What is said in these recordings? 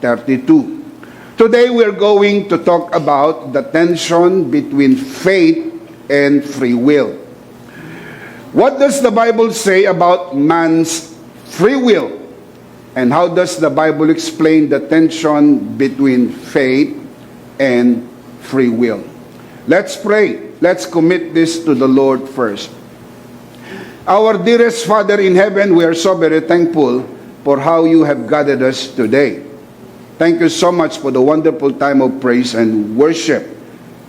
32. Today we're going to talk about the tension between faith and free will. What does the Bible say about man's free will? And how does the Bible explain the tension between faith and free will? Let's pray. Let's commit this to the Lord first. Our dearest Father in heaven, we are so very thankful for how you have guided us today. Thank you so much for the wonderful time of praise and worship.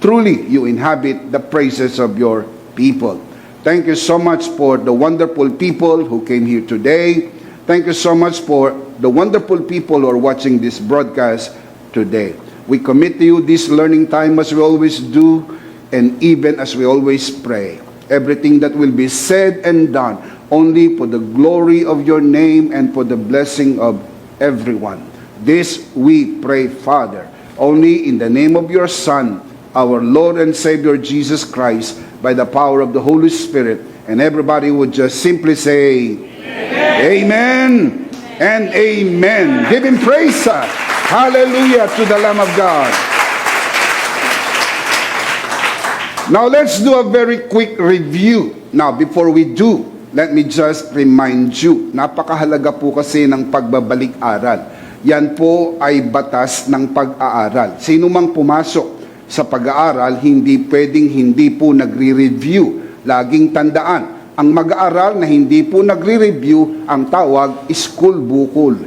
Truly, you inhabit the praises of your people. Thank you so much for the wonderful people who came here today. Thank you so much for the wonderful people who are watching this broadcast today. We commit to you this learning time as we always do, and even as we always pray. Everything that will be said and done only for the glory of your name and for the blessing of everyone. This we pray, Father, only in the name of your Son, our Lord and Savior Jesus Christ, by the power of the Holy Spirit. And everybody would just simply say, Amen and amen. Give him praise. Hallelujah to the Lamb of God. Now let's do a very quick review. Now before we do, let me just remind you, napakahalaga po kasi ng pagbabalik-aral. Yan po ay batas ng pag-aaral. Sino mang pumasok sa pag-aaral, hindi pwedeng hindi po nagre-review. Laging tandaan, ang mag-aaral na hindi po nagre-review, ang tawag school bukol.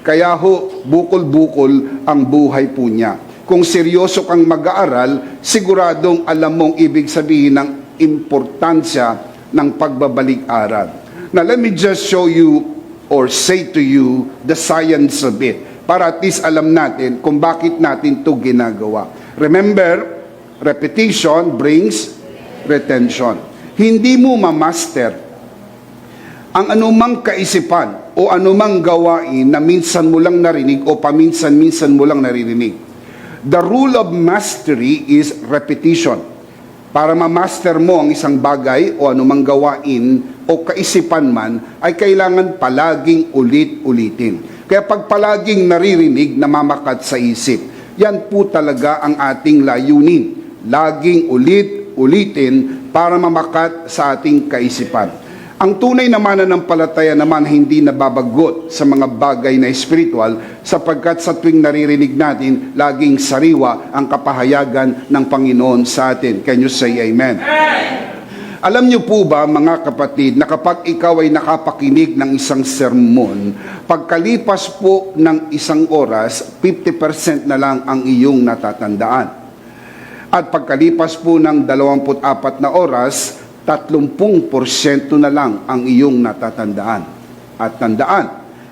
Kaya ho, bukol-bukol ang buhay po niya. Kung seryoso kang mag-aaral, siguradong alam mong ibig sabihin ng importansya ng pagbabalik-aral. Now let me just show you or say to you the science of it, para at least alam natin kung bakit natin ito ginagawa. Remember, repetition brings retention. Hindi mo mamaster ang anumang kaisipan o anumang gawain na minsan mo lang narinig o paminsan-minsan mo lang naririnig. The rule of mastery is repetition. Para ma-master mo ang isang bagay o anumang gawain o kaisipan man, ay kailangan palaging ulit-ulitin. Kaya pag palaging naririnig, namamakat sa isip. Yan po talaga ang ating layunin. Laging ulit-ulitin para mamakat sa ating kaisipan. Ang tunay na mananampalataya naman hindi nababagot sa mga bagay na espiritual, sapagkat sa tuwing naririnig natin, laging sariwa ang kapahayagan ng Panginoon sa atin. Can you say amen? Alam niyo po ba, mga kapatid, na kapag ikaw ay nakapakinig ng isang sermon, pagkalipas po ng isang oras, 50% na lang ang iyong natatandaan. At pagkalipas po ng 24 na oras, 30% na lang ang iyong natatandaan. At tandaan,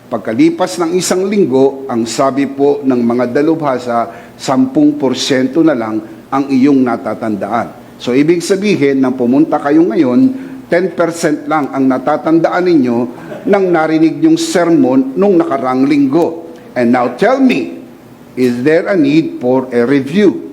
pagkalipas ng isang linggo, ang sabi po ng mga dalubhasa, 10% na lang ang iyong natatandaan. So, ibig sabihin, nang pumunta kayo ngayon, 10% lang ang natatandaan ninyo nang narinig yung sermon nung nakarang linggo. And now tell me, is there a need for a review?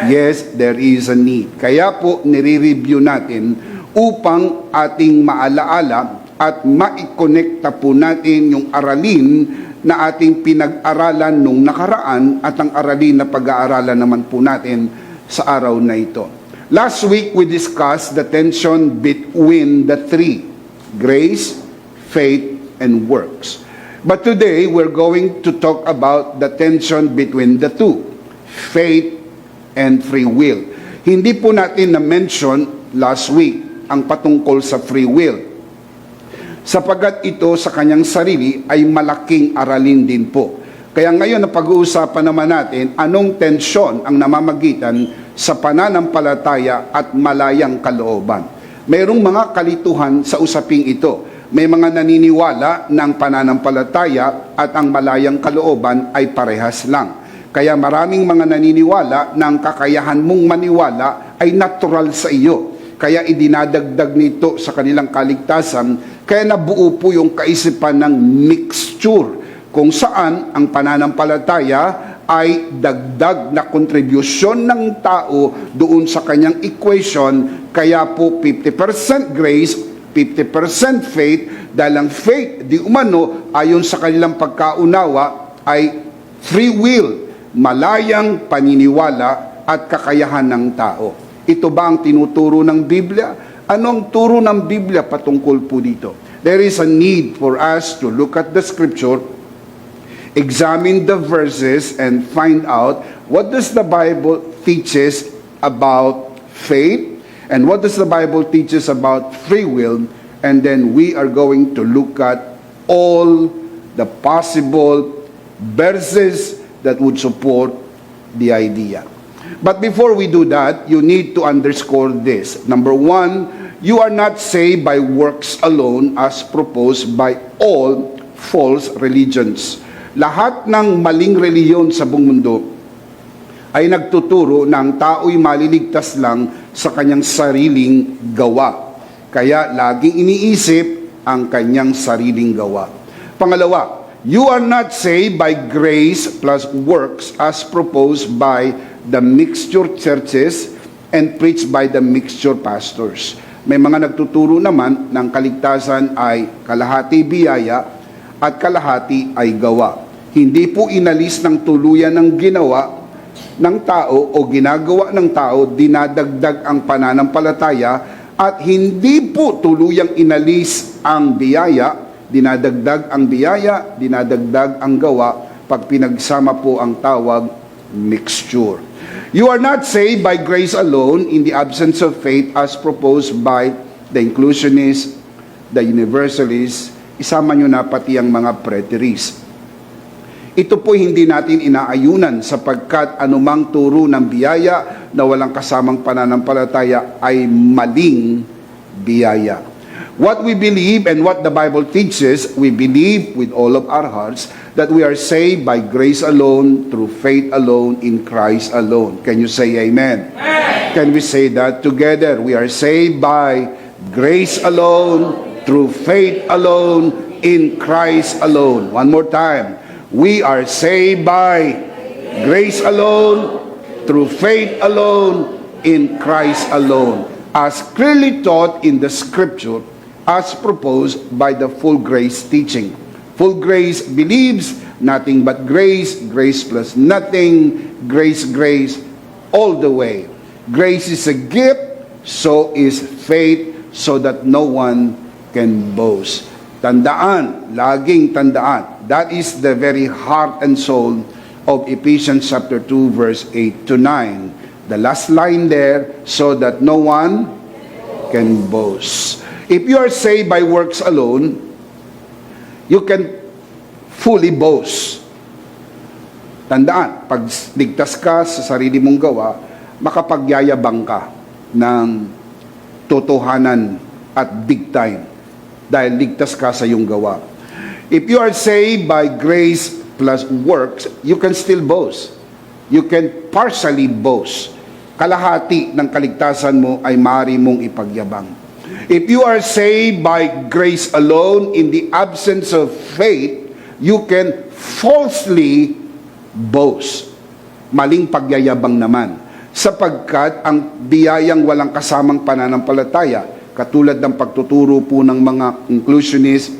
Yes, there is a need. Kaya po nire-review natin upang ating maalaala at maikonekta po natin yung aralin na ating pinag-aralan nung nakaraan at ang aralin na pag-aaralan naman po natin sa araw na ito. Last week we discussed the tension between the three: grace, faith, and works. But today we're going to talk about the tension between the two: faith and free will. Hindi po natin na-mention last week ang patungkol sa free will, sapagat ito sa kanyang sarili ay malaking aralin din po. Kaya ngayon na pag-uusapan naman natin anong tensyon ang namamagitan sa pananampalataya at malayang kalooban. Mayroong mga kalituhan sa usaping ito. May mga naniniwala na ang pananampalataya at ang malayang kalooban ay parehas lang. Kaya maraming mga naniniwala na ang kakayahan mong maniwala ay natural sa iyo. Kaya idinadagdag nito sa kanilang kaligtasan, kaya nabuo po yung kaisipan ng mixture, kung saan ang pananampalataya ay dagdag na kontribusyon ng tao doon sa kanyang equation. Kaya po 50% grace, 50% faith, Dahil ang faith, di umano, ayon sa kanilang pagkaunawa, ay free will, malayang paniniwala at kakayahan ng tao. Ito ba ang tinuturo ng Biblia? Ano ang turo ng Biblia patungkol po dito? There is a need for us to look at the scripture, examine the verses, and find out what does the Bible teaches about faith, and what does the Bible teaches about free will, and then we are going to look at all the possible verses that would support the idea. But before we do that, you need to underscore this. Number one, you are not saved by works alone as proposed by all false religions. Lahat ng maling reliyon sa buong mundo ay nagtuturo na ang tao'y maliligtas lang sa kanyang sariling gawa. Kaya laging iniisip ang kanyang sariling gawa. Pangalawa, you are not saved by grace plus works as proposed by the mixture churches and preached by the mixture pastors. May mga nagtuturo naman ng kaligtasan ay kalahati biyaya at kalahati ay gawa. Hindi po inalis ng tuluyan ng ginawa ng tao o ginagawa ng tao, dinadagdag ang pananampalataya, at hindi po tuluyang inalis ang biyaya, dinadagdag ang biyaya, dinadagdag ang gawa, pag pinagsama po ang tawag, mixture. You are not saved by grace alone in the absence of faith as proposed by the inclusionists, the universalists, isama nyo na pati ang mga preterists. Ito po hindi natin inaayunan sapagkat anumang turo ng biyaya na walang kasamang pananampalataya ay maling biyaya. What we believe and what the Bible teaches, we believe with all of our hearts that we are saved by grace alone, through faith alone, in Christ alone. Can you say amen? Amen. Can we say that together? We are saved by grace alone, through faith alone, in Christ alone. One more time. We are saved by grace alone, through faith alone, in Christ alone, as clearly taught in the scripture, as proposed by the full grace teaching. Full grace believes nothing but grace, grace plus nothing, grace, grace, all the way. Grace is a gift, so is faith, so that no one can boast. Tandaan, laging tandaan, that is the very heart and soul of Ephesians chapter 2, verse 8 to 9. The last line there, so that no one can boast. If you are saved by works alone, you can fully boast. Tandaan, pag ligtas ka sa sarili mong gawa, makapagyayabang ka ng totohanan at big time dahil ligtas ka sa iyong gawa. If you are saved by grace plus works, you can still boast. You can partially boast. Kalahati ng kaligtasan mo ay maaari mong ipagyabang. If you are saved by grace alone in the absence of faith, you can falsely boast. Maling pagyayabang naman. Sapagkat ang biyayang walang kasamang pananampalataya, katulad ng pagtuturo po ng mga inclusionists,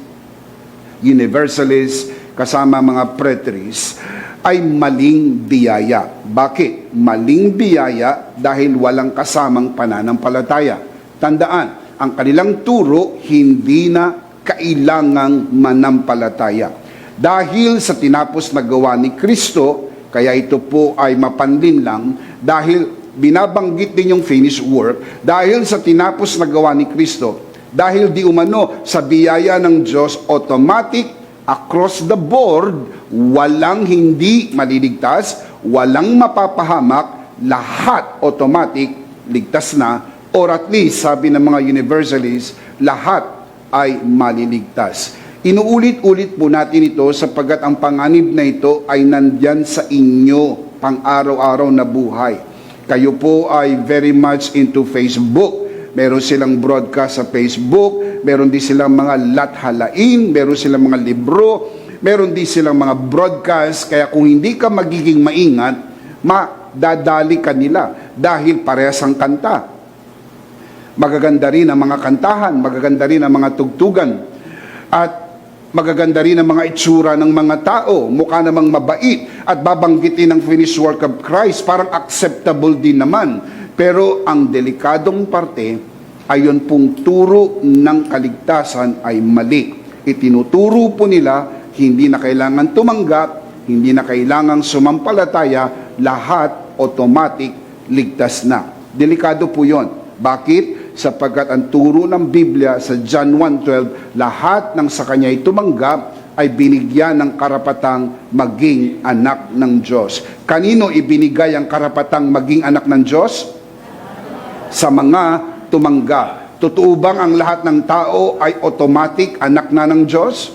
universalists, kasama mga preterists, ay maling biyaya. Bakit? Maling biyaya dahil walang kasamang pananampalataya. Tandaan, ang kanilang turo hindi na kailangang manampalataya. Dahil sa tinapos na gawa ni Kristo, kaya ito po ay mapanlin lang, dahil binabanggit din yung finished work, dahil sa tinapos na gawa ni Kristo, dahil di umano sa biyaya ng Diyos, automatic, across the board, walang hindi maliligtas, walang mapapahamak, lahat automatic, ligtas na, or at least, sabi ng mga universalists, lahat ay maliligtas. Inuulit-ulit po natin ito sapagkat ang panganib na ito ay nandyan sa inyo pang-araw-araw na buhay. Kayo po ay very much into Facebook. Meron silang broadcast sa Facebook, meron din silang mga lathalain, meron silang mga libro, meron din silang mga broadcast. Kaya kung hindi ka magiging maingat, madadali ka nila dahil parehas ang kanta. Magaganda rin ang mga kantahan, magaganda rin ang mga tugtugan. At magaganda rin ang mga itsura ng mga tao, mukha namang mabait at babanggitin ang finished work of Christ, parang acceptable din naman. Pero ang delikadong parte ay yun pong turo ng kaligtasan ay mali. Itinuturo po nila, hindi na kailangan tumanggap, hindi na kailangang sumampalataya, lahat automatic ligtas na. Delikado po yun. Bakit? Sapagkat ang turo ng Biblia sa John 1:12, lahat ng sa kanya'y tumanggap ay binigyan ng karapatang maging anak ng Diyos. Kanino ibinigay ang karapatang maging anak ng Diyos? Sa mga tumanggap. Totoo bang ang lahat ng tao ay automatic anak na ng Diyos?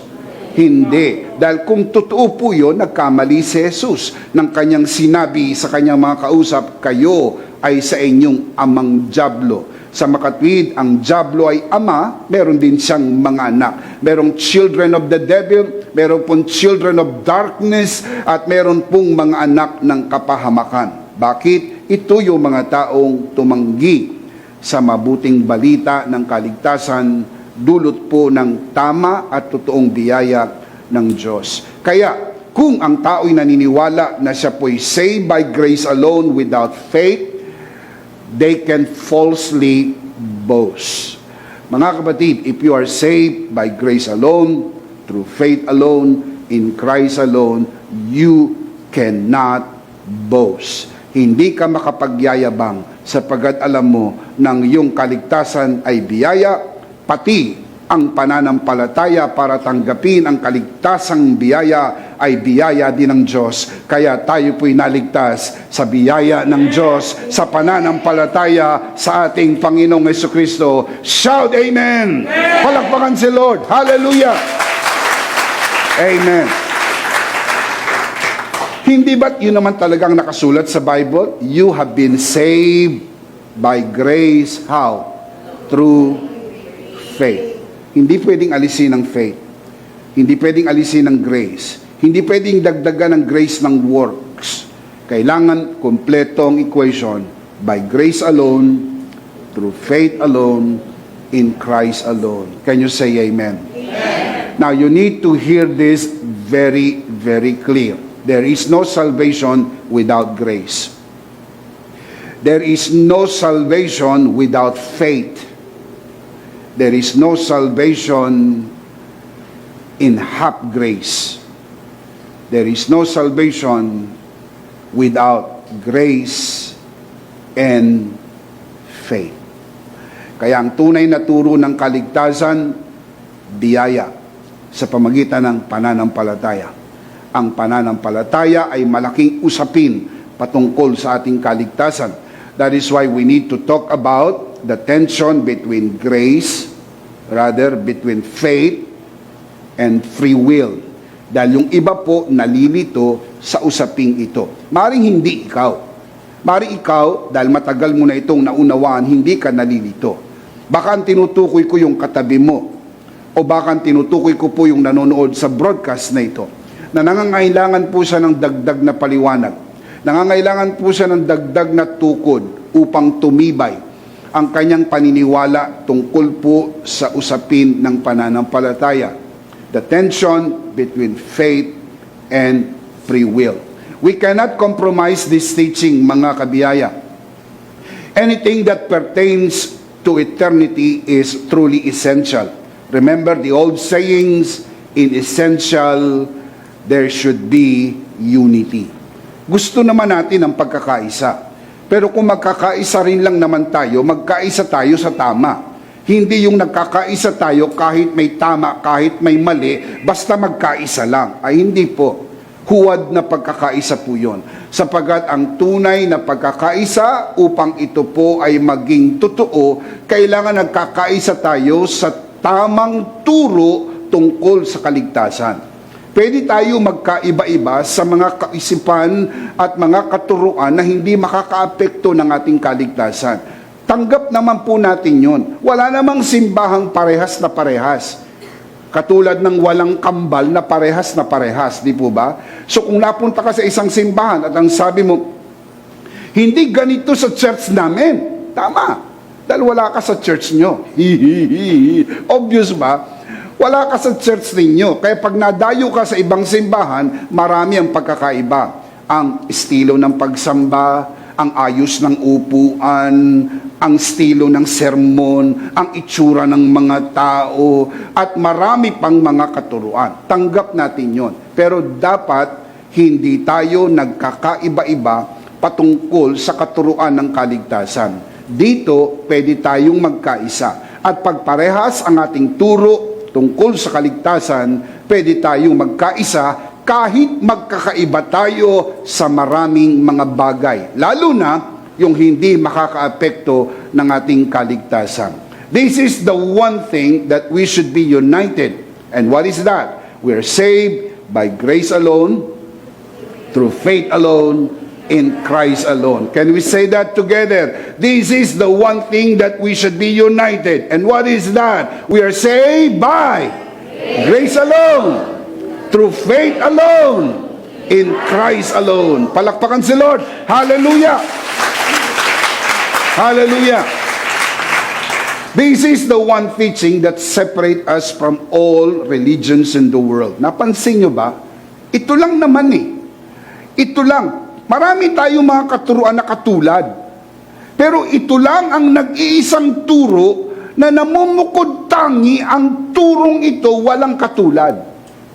Hindi. Dahil kung totoo po yun, nagkamali si Jesus ng kanyang sinabi sa kanyang mga kausap, kayo ay sa inyong amang dyablo. Sa makatwid, ang dyablo ay ama, meron din siyang mga anak. Merong children of the devil, meron pong children of darkness, at meron pong mga anak ng kapahamakan. Bakit? Ito yung mga taong tumanggi sa mabuting balita ng kaligtasan, dulot po ng tama at totoong biyaya ng Diyos. Kaya, kung ang tao'y naniniwala na siya po'y saved by grace alone without faith, they can falsely boast. Mga kapatid, if you are saved by grace alone, through faith alone, in Christ alone, you cannot boast. Hindi ka makapagyayabang sapagkat alam mo ng iyong kaligtasan ay biyaya, pati ang pananampalataya para tanggapin ang kaligtasang biyaya ay biyaya din ng Diyos. Kaya tayo po'y naligtas sa biyaya ng Diyos, sa pananampalataya sa ating Panginoong Jesucristo. Shout Amen! Palakpakan si Lord. Hallelujah! Amen. Hindi ba't yun naman talagang nakasulat sa Bible? You have been saved by grace. How? Through faith. Hindi pwedeng alisin ng faith. Hindi pwedeng alisin ng grace. Hindi pwedeng dagdagan ng grace ng works. Kailangan kompletong equation by grace alone, through faith alone, in Christ alone. Can you say amen? Amen. Now you need to hear this very, very clear. There is no salvation without grace. There is no salvation without faith. There is no salvation in half grace. There is no salvation without grace and faith. Kaya ang tunay na turo ng kaligtasan, biyaya sa pamagitan ng pananampalataya. Ang pananampalataya ay malaking usapin patungkol sa ating kaligtasan. That is why we need to talk about the tension between grace, between faith and free will. Dahil yung iba po nalilito sa usaping ito. Maring hindi ikaw. Maring ikaw, dahil matagal mo na itong naunawaan, hindi ka nalilito. Baka ang tinutukoy ko yung katabi mo. O baka ang tinutukoy ko po yung nanonood sa broadcast na ito. Na nangangailangan po siya ng dagdag na paliwanag. Nangangailangan po siya ng dagdag na tukod upang tumibay ang kanyang paniniwala tungkol po sa usapin ng pananampalataya. The tension between faith and free will. We cannot compromise this teaching, mga kabiyaya. Anything that pertains to eternity is truly essential. Remember the old sayings, in essential, there should be unity. Gusto naman natin ang pagkakaisa. Pero kung magkakaisa rin lang naman tayo, magkaisa tayo sa tama. Hindi yung nagkakaisa tayo kahit may tama, kahit may mali, basta magkaisa lang. Ay hindi po. Huwad na pagkakaisa po yun. Sapagat ang tunay na pagkakaisa, upang ito po ay maging totoo, kailangan nagkakaisa tayo sa tamang turo tungkol sa kaligtasan. Pwede tayo magkaiba-iba sa mga kaisipan at mga katuruan na hindi makakaapekto ng ating kaligtasan. Tanggap naman po natin yun. Wala namang simbahang parehas na parehas. Katulad ng walang kambal na parehas, di po ba? So kung napunta ka sa isang simbahan at ang sabi mo, hindi ganito sa church namin. Tama. Dahil wala ka sa church nyo. Obvious ba? Wala ka sa church ninyo. Kaya pag nadayo ka sa ibang simbahan, marami ang pagkakaiba. Ang estilo ng pagsamba, ang ayos ng upuan, ang estilo ng sermon, ang itsura ng mga tao, at marami pang mga katuruan. Tanggap natin yon. Pero dapat hindi tayo nagkakaiba-iba patungkol sa katuruan ng kaligtasan. Dito, pwede tayong magkaisa. At pagparehas ang ating turo tungkol sa kaligtasan, pwede tayong magkaisa kahit magkakaiba tayo sa maraming mga bagay. Lalo na yung hindi makakaapekto ng ating kaligtasan. This is the one thing that we should be united. And what is that? We are saved by grace alone, through faith alone, in Christ alone. Can we say that together? This is the one thing that we should be united. And what is that? We are saved by grace alone, through faith alone, in Christ alone. Palakpakan si Lord. Hallelujah! Hallelujah! This is the one teaching that separates us from all religions in the world. Napansin nyo ba? Ito lang naman eh. Ito lang. Marami tayong mga katuruan na katulad. Pero ito lang ang nag-iisang turo na namumukod tangi ang turong ito walang katulad.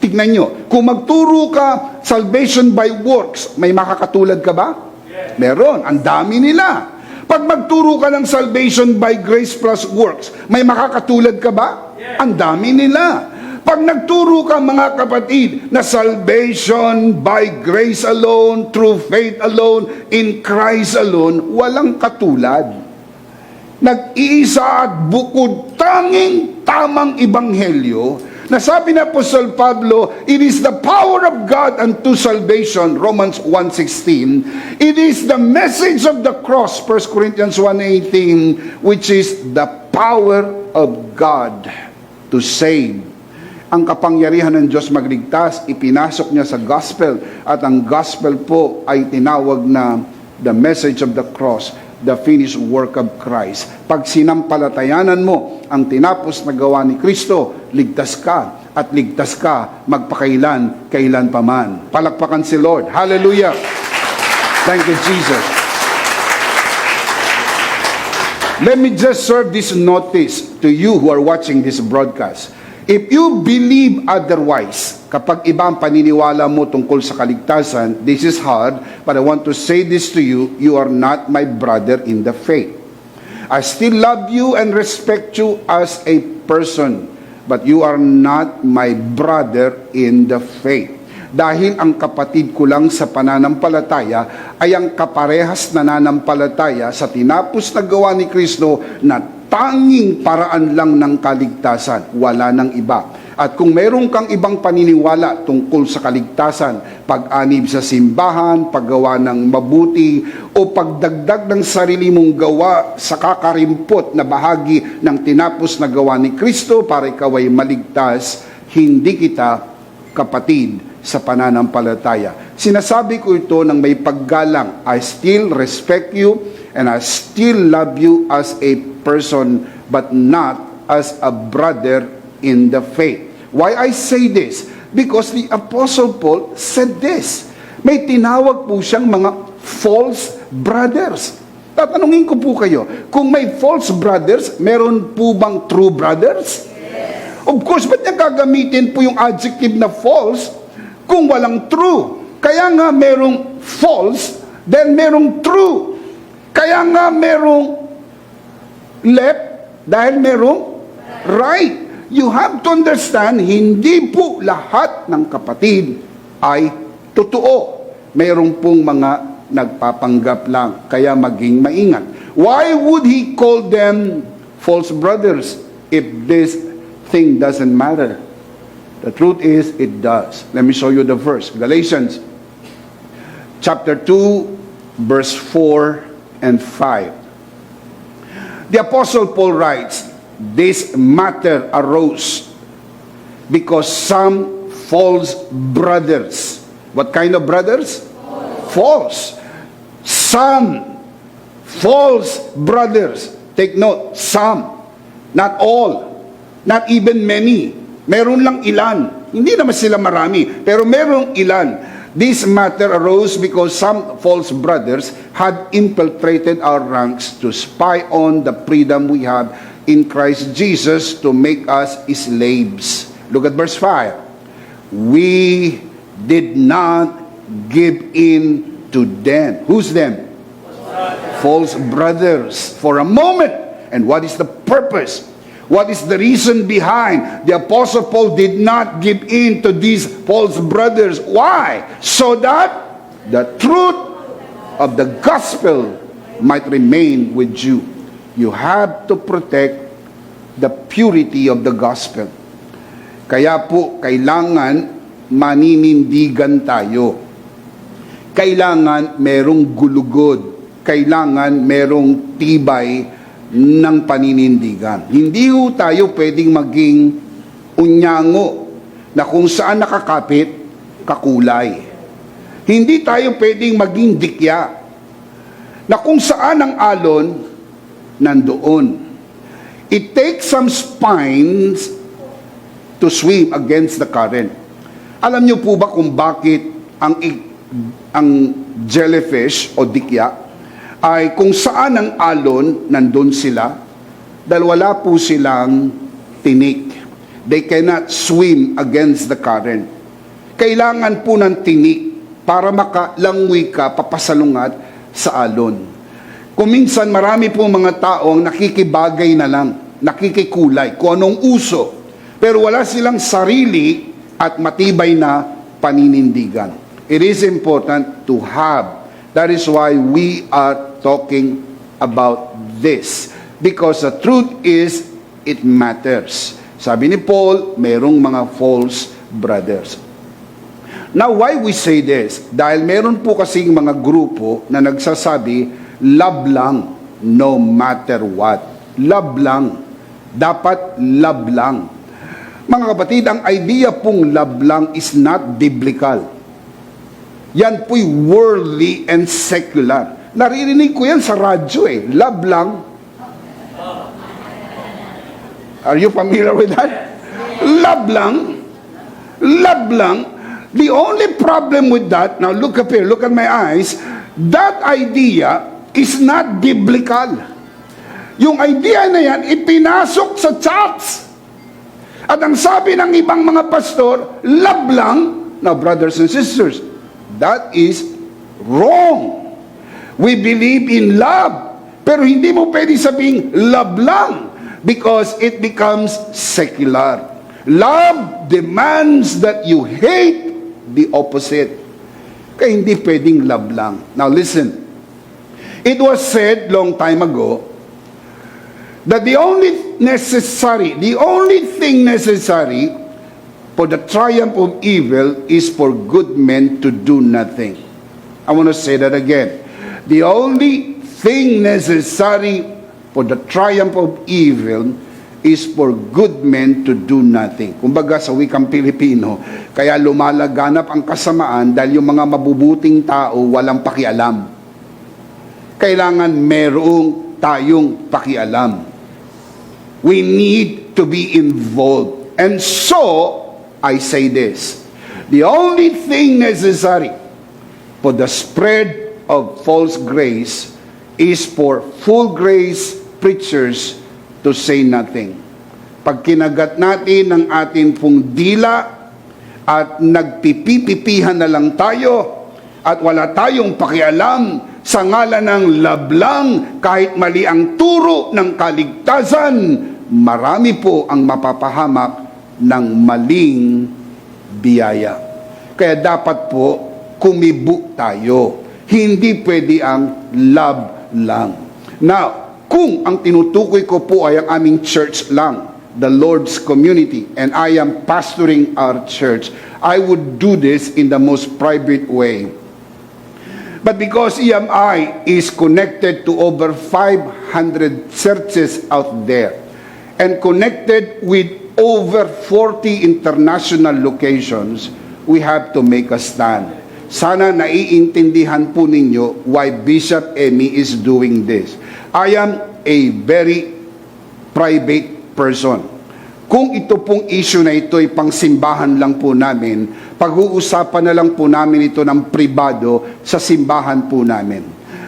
Tignan nyo, kung magturo ka salvation by works, may makakatulad ka ba? Yes. Meron, ang dami nila. Pag magturo ka ng salvation by grace plus works, may makakatulad ka ba? Yes. Ang dami nila. Pag nagturo ka mga kapatid na salvation by grace alone, through faith alone, in Christ alone, walang katulad. Nag-iisa at bukod tanging tamang ebanghelyo na sabi na Apostol Pablo, it is the power of God unto salvation, Romans 1:16. It is the message of the cross, 1 Corinthians 1:18, which is the power of God to save. Ang kapangyarihan ng Diyos magligtas, ipinasok niya sa gospel, at ang gospel po ay tinawag na the message of the cross, the finished work of Christ. Pag sinampalatayanan mo ang tinapos na gawa ni Kristo, ligtas ka, at ligtas ka magpakailan, kailan paman. Palakpakan si Lord. Hallelujah! Thank you, Jesus. Let me just serve this notice to you who are watching this broadcast. If you believe otherwise, kapag iba ang paniniwala mo tungkol sa kaligtasan, this is hard, but I want to say this to you, you are not my brother in the faith. I still love you and respect you as a person, but you are not my brother in the faith. Dahil ang kapatid ko lang sa pananampalataya ay ang kaparehas na nananampalataya sa tinapos na gawa ni Kristo na tanging paraan lang ng kaligtasan, wala nang iba. At kung meron kang ibang paniniwala tungkol sa kaligtasan, pag-anib sa simbahan, paggawa ng mabuti, o pagdagdag ng sarili mong gawa sa kakarimpot na bahagi ng tinapos na gawa ni Kristo para ikaw ay maligtas, hindi kita kapatid sa pananampalataya. Sinasabi ko ito ng may paggalang. I still respect you and I still love you as a person, but not as a brother in the faith. Why I say this? Because the Apostle Paul said this. May tinawag po siyang mga false brothers. Tatanungin ko po kayo, kung may false brothers, meron po bang true brothers? Yes. Of course, ba't niya gagamitin po yung adjective na false kung walang true? Kaya nga merong false, then merong true. Kaya nga merong left, dahil merong right. You have to understand, hindi po lahat ng kapatid ay totoo. Mayroong pong mga nagpapanggap lang, kaya maging maingat. Why would he call them false brothers if this thing doesn't matter? The truth is, it does. Let me show you the verse. Galatians chapter 2, verse 4 and 5. The Apostle Paul writes, this matter arose because some false brothers. What kind of brothers? False. Some false brothers. Take note, some. Not all. Not even many. Meron lang ilan. Hindi naman sila marami, pero merong ilan. This matter arose because some false brothers had infiltrated our ranks to spy on the freedom we have in Christ Jesus to make us slaves. Look at verse 5. We did not give in to them. Who's them? False brothers. For a moment. And what is the purpose? What is the reason behind? The Apostle Paul did not give in to these false brothers. Why? So that the truth of the gospel might remain with you. You have to protect the purity of the gospel. Kaya po, kailangan maninindigan tayo. Kailangan merong gulugod. Kailangan merong tibay ng paninindigan. Hindi ho tayo pwedeng maging unyango na kung saan nakakapit, kakulay. Hindi tayo pwedeng maging dikya na kung saan ang alon, nandoon. It takes some spines to swim against the current. Alam niyo po ba kung bakit ang jellyfish o dikya ay kung saan ang alon, nandun sila, dahil wala po silang tinik. They cannot swim against the current. Kailangan po ng tinik para makalangwi ka, papasalungat sa alon. Kung minsan marami po mga tao ang nakikibagay na lang, nakikikulay, kung anong uso, pero wala silang sarili at matibay na paninindigan. It is important to have. That is why we are talking about this. Because the truth is, it matters. Sabi ni Paul, merong mga false brothers. Now, why we say this? Dahil meron po kasing mga grupo na nagsasabi, love lang, no matter what. Love lang. Dapat love lang. Mga kapatid, ang idea pong love lang is not biblical. Yan po'y worldly and secular. Naririnig ko yan sa radyo eh. Love lang. Are you familiar with that? Love lang. Love lang. The only problem with that, now look up here, look at my eyes, that idea is not biblical. Yung idea na yan, ipinasok sa church. At ang sabi ng ibang mga pastor, love lang. Now, brothers and sisters, that is wrong. We believe in love. Pero hindi mo pwede sabing love lang because it becomes secular. Love demands that you hate the opposite. Kaya hindi pwedeng love lang. Now listen. It was said long time ago that the only thing necessary for the triumph of evil is for good men to do nothing. I want to say that again. The only thing necessary for the triumph of evil is for good men to do nothing. Kumbaga sa wikang Pilipino, kaya lumalaganap ang kasamaan dahil yung mga mabubuting tao walang pakialam. Kailangan merong tayong pakialam. We need to be involved. And so, I say this, the only thing necessary for the spread of false grace is for full grace preachers to say nothing. Pag kinagat natin ang ating pong dila at nagpipipipihan na lang tayo at wala tayong pakialam sa ngalan ng lablang kahit mali ang turo ng kaligtasan, marami po ang mapapahamak ng maling biyaya. Kaya dapat po kumibo tayo. Hindi pwede ang love lang. Now, kung ang tinutukoy ko po ay ang aming church lang, the Lord's community, and I am pastoring our church, I would do this in the most private way. But because EMI is connected to over 500 churches out there and connected with over 40 international locations, we have to make a stand. Sana naiintindihan po ninyo why Bishop Emmy is doing this. I am a very private person. Kung ito pong issue na ito ay pangsimbahan lang po namin, pag-uusapan na lang po namin ito ng pribado sa simbahan po namin.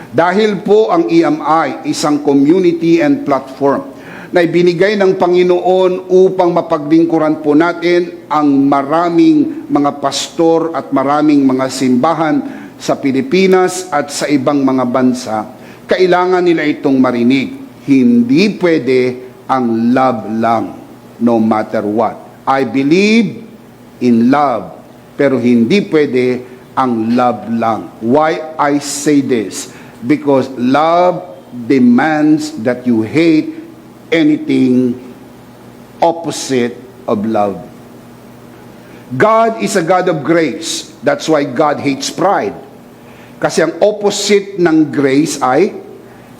Dahil po ang EMI, isang community and platform na ibinigay ng Panginoon upang mapaglingkuran po natin ang maraming mga pastor at maraming mga simbahan sa Pilipinas at sa ibang mga bansa, kailangan nila itong marinig. Hindi pwede ang love lang, no matter what. I believe in love, pero hindi pwede ang love lang. Why I say this? Because love demands that you hate anything opposite of love. God is a God of grace. That's why God hates pride. Kasi ang opposite ng grace ay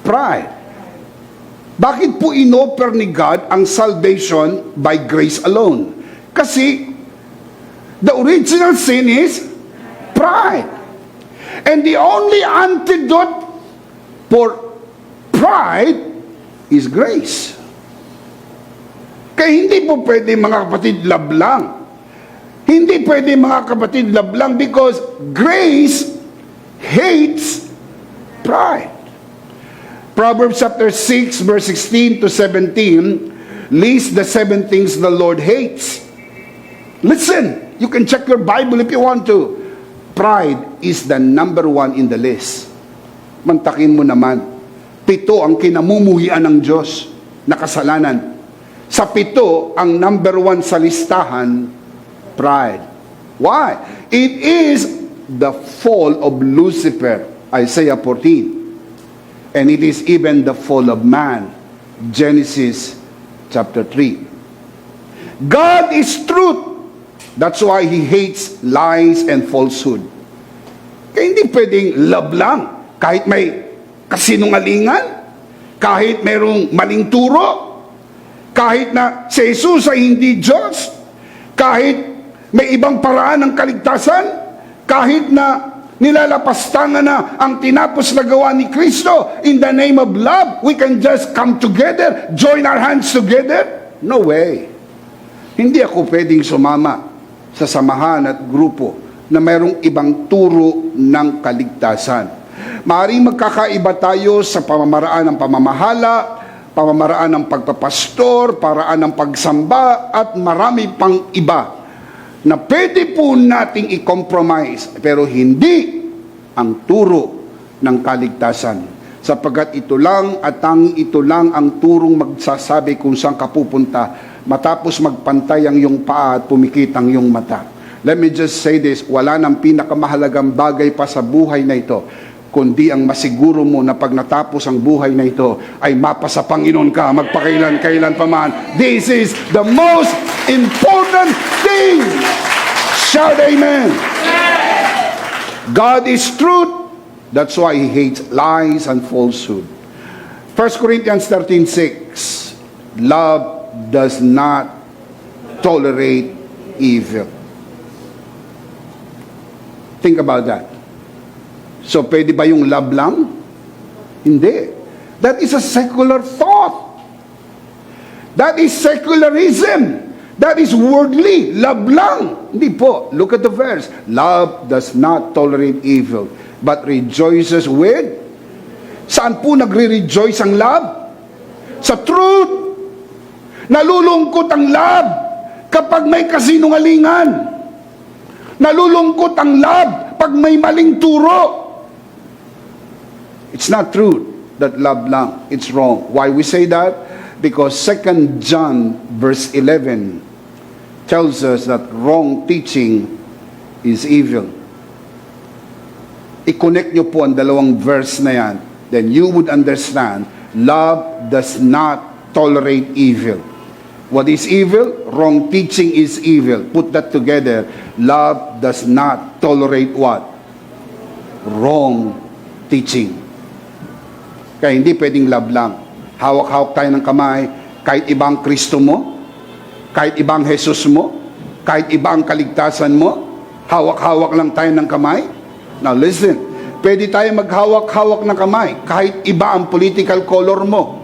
pride. Bakit po inoffer ni God ang salvation by grace alone? Kasi the original sin is pride. And the only antidote for pride is grace. Kaya hindi po pwede mga kapatid love lang. Hindi pwede mga kapatid love lang because grace hates pride. Proverbs chapter 6 verse 16 to 17 lists the 7 things the Lord hates. Listen, you can check your Bible if you want to. Pride is the number 1 in the list. Mantakin mo naman, 7 ang kinamumuhian ng Diyos na kasalanan. Sa 7, ang number 1 sa listahan, pride. Why? It is the fall of Lucifer, Isaiah 14. And it is even the fall of man, Genesis chapter 3. God is truth. That's why He hates lies and falsehood. Kaya hindi pwedeng love lang. Kahit may kasinungalingan, kahit mayroong maling turo, kahit na si Jesus ay hindi Diyos, kahit may ibang paraan ng kaligtasan, kahit na nilalapastangan na ang tinapos na gawa ni Kristo, in the name of love, we can just come together, join our hands together? No way. Hindi ako pwedeng sumama sa samahan at grupo na mayroong ibang turo ng kaligtasan. Maaaring magkakaiba tayo sa pamamaraan ng pamamahala, pamamaraan ng pagpapastor, paraan ng pagsamba, at marami pang iba na pwede po nating i-compromise, pero hindi ang turo ng kaligtasan. Sapagkat ito lang at ito lang ang turong magsasabi kung saan ka pupunta matapos magpantay ang iyong paa at pumikit ang iyong mata. Let me just say this, wala nang pinakamahalagang bagay pa sa buhay na ito, kundi ang masiguro mo na pag natapos ang buhay na ito, ay mapasa Panginoon ka, magpakailan-kailan pa man. This is the most important thing. Shout amen. God is truth. That's why He hates lies and falsehood. 1 Corinthians 13:6. Love does not tolerate evil. Think about that. So, pwede ba yung love lang? Hindi. That is a secular thought. That is secularism. That is worldly. Love lang. Hindi po. Look at the verse. Love does not tolerate evil, but rejoices with. Saan po nagre-rejoice ang love? Sa truth. Nalulungkot ang love kapag may kasinungalingan. Nalulungkot ang love pag may maling turo. It's not true that love lang. It's wrong. Why we say that? Because 2 John verse 11 tells us that wrong teaching is evil. I-connect nyo po ang dalawang verse na yan, then you would understand love does not tolerate evil. What is evil? Wrong teaching is evil. Put that together. Love does not tolerate what? Wrong teaching. Kaya hindi pwedeng love lang. Hawak-hawak tayo ng kamay, kahit ibang Kristo mo, kahit ibang Jesus mo, kahit ibang kaligtasan mo, hawak-hawak lang tayo ng kamay. Now listen, pwede tayo maghawak-hawak ng kamay, kahit iba ang political color mo.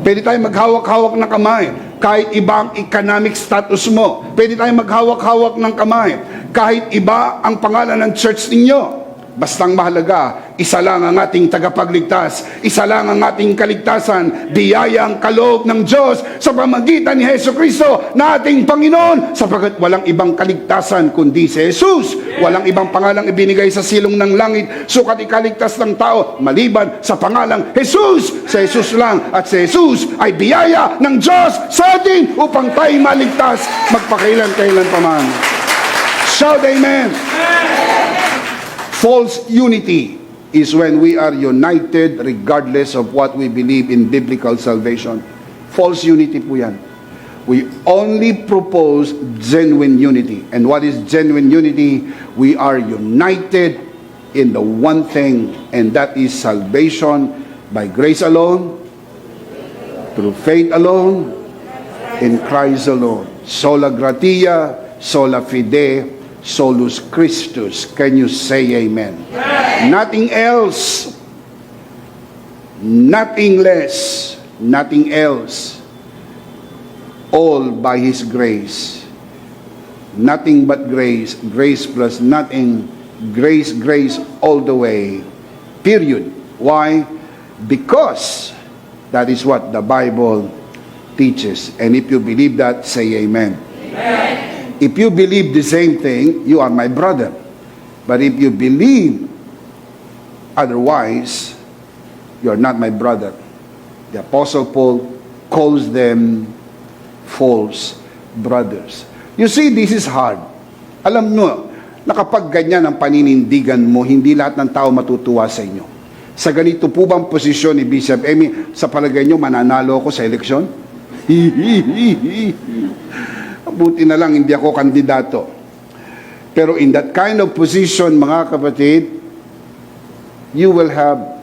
Pwede tayo maghawak-hawak ng kamay, Kahit ibang economic status mo, pwede tayong maghawak-hawak ng kamay. Kahit iba ang pangalan ng church ninyo, bastang mahalaga, isa lang ang ating tagapagligtas, isa lang ang ating kaligtasan, biyayang kaloob ng Diyos sa pamagitan ni Jesucristo na ating Panginoon, sapagkat walang ibang kaligtasan kundi si Jesus. Walang ibang pangalang ibinigay sa silong ng langit sukat ikaligtas ng tao maliban sa pangalang Jesus. Si Jesus lang, at si Jesus ay biyaya ng Diyos sa atin upang tayo maligtas magpakailan-kailan pa man. Shout amen. False unity is when we are united regardless of what we believe in biblical salvation. False unity po yan. We only propose genuine unity. And what is genuine unity? We are united in the one thing, and that is salvation by grace alone, through faith alone, in Christ alone. Sola gratia, sola fide, solus Christus. Can you say amen? Nothing else, nothing less, nothing else. All by His grace. Nothing but grace. Grace plus nothing. Grace, grace all the way. Period. Why? Because that is what the Bible teaches. And if you believe that, say amen. Amen. If you believe the same thing, you are my brother. But if you believe otherwise, you are not my brother. The Apostle Paul calls them false brothers. You see, this is hard. Alam nyo, na kapag ganyan ang paninindigan mo, hindi lahat ng tao matutuwa sa inyo. Sa ganito po bang posisyon ni Bishop Emmy, sa palagay nyo, mananalo ako sa eleksyon? Buti na lang hindi ako kandidato. Pero in that kind of position, mga kapatid, you will have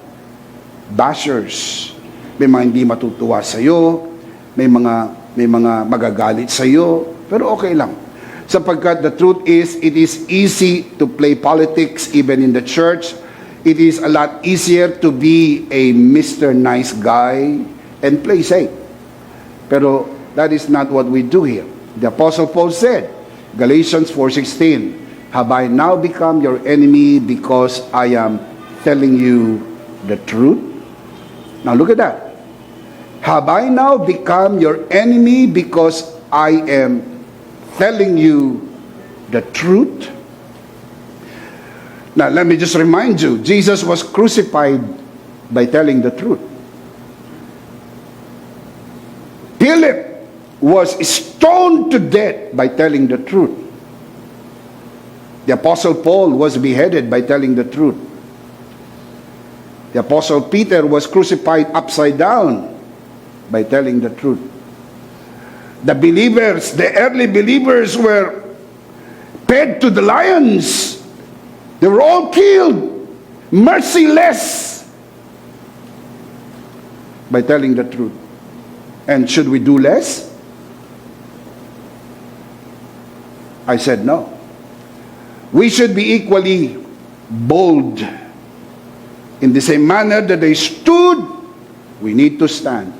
bashers. May mga hindi matutuwa sa iyo, may mga magagalit sa iyo, pero okay lang. Sapagkat the truth is, it is easy to play politics even in the church. It is a lot easier to be a Mr. Nice Guy and play safe. Pero that is not what we do here. The Apostle Paul said, Galatians 4:16, have I now become your enemy because I am telling you the truth? Now look at that. Have I now become your enemy because I am telling you the truth? Now let me just remind you, Jesus was crucified by telling the truth. Philip was stoned to death by telling the truth. The Apostle Paul was beheaded by telling the truth. The Apostle Peter was crucified upside down by telling the truth. The believers, the early believers, were fed to the lions. They were all killed, merciless, by telling the truth. And should we do less? I said no. We should be equally bold. In the same manner that they stood, we need to stand.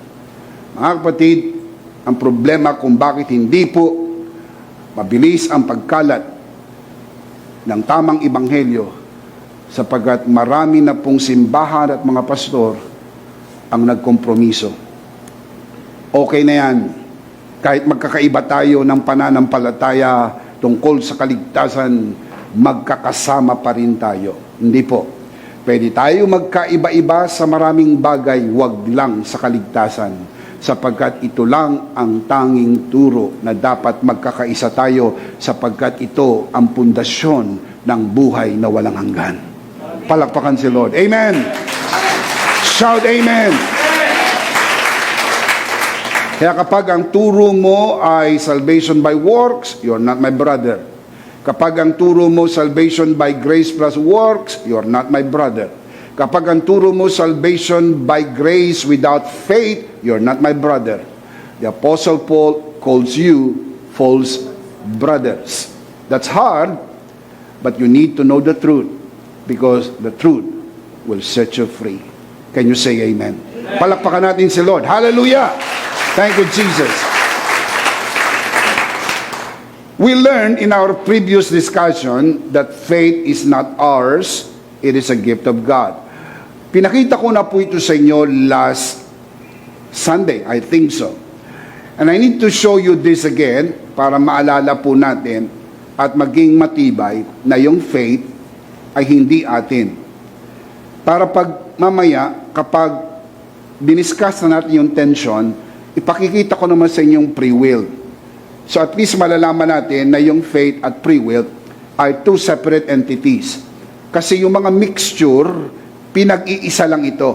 Mga kapatid, ang problema kung bakit hindi po mabilis ang pagkalat ng tamang ebanghelyo, sapagkat marami na pong simbahan at mga pastor ang nagkompromiso. Okay na yan. Kahit magkakaiba tayo ng pananampalataya tungkol sa kaligtasan, magkakasama pa rin tayo. Hindi po. Pwede tayo magkaiba-iba sa maraming bagay, wag lang sa kaligtasan. Sapagkat ito lang ang tanging turo na dapat magkakaisa tayo, sapagkat ito ang pundasyon ng buhay na walang hanggan. Palakpakan si Lord. Amen. Shout amen. Kaya kapag ang turo mo ay salvation by works, you're not my brother. Kapag ang turo mo salvation by grace plus works, you're not my brother. Kapag ang turo mo salvation by grace without faith, you're not my brother. The Apostle Paul calls you false brothers. That's hard, but you need to know the truth, because the truth will set you free. Can you say amen? Palakpakan natin si Lord. Hallelujah! Thank you, Jesus. We learned in our previous discussion that faith is not ours, it is a gift of God. Pinakita ko na po ito sa inyo last Sunday, I think so. And I need to show you this again para maalala po natin at maging matibay na yung faith ay hindi atin. Para pag mamaya, kapag diniscuss na natin yung tension, ipakikita ko naman sa inyong free will. So at least malalaman natin na yung faith at free will are two separate entities. Kasi yung mga mixture, pinag-iisa lang ito.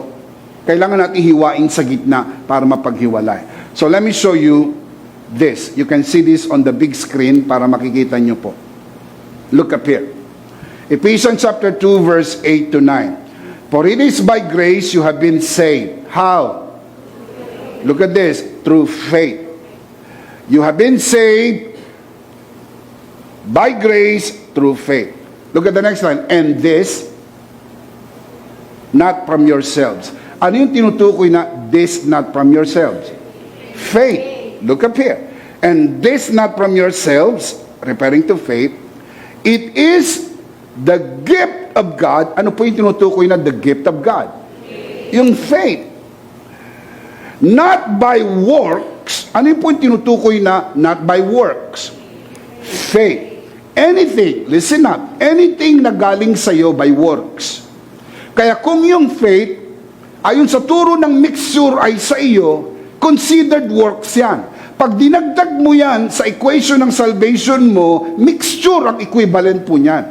Kailangan natin hiwain sa gitna para mapaghiwalay. So let me show you this. You can see this on the big screen para makikita nyo po. Look up here. Ephesians chapter 2 verse 8 to 9. For it is by grace you have been saved. How? Look at this. Through faith. You have been saved by grace through faith. Look at the next line. And this, not from yourselves. Ano yung tinutukoy na this not from yourselves? Faith. Look up here. And this not from yourselves, referring to faith, it is the gift of God. Ano po yung tinutukoy na the gift of God? Yung faith. Not by works. Ano yung po yung tinutukoy na not by works? Faith. Anything, listen up, anything na galing sa'yo by works. Kaya kung yung faith, ayon sa turo ng mixture ay sa iyo, considered works yan. Pag dinagdag mo yan sa equation ng salvation mo, mixture ang equivalent po niyan.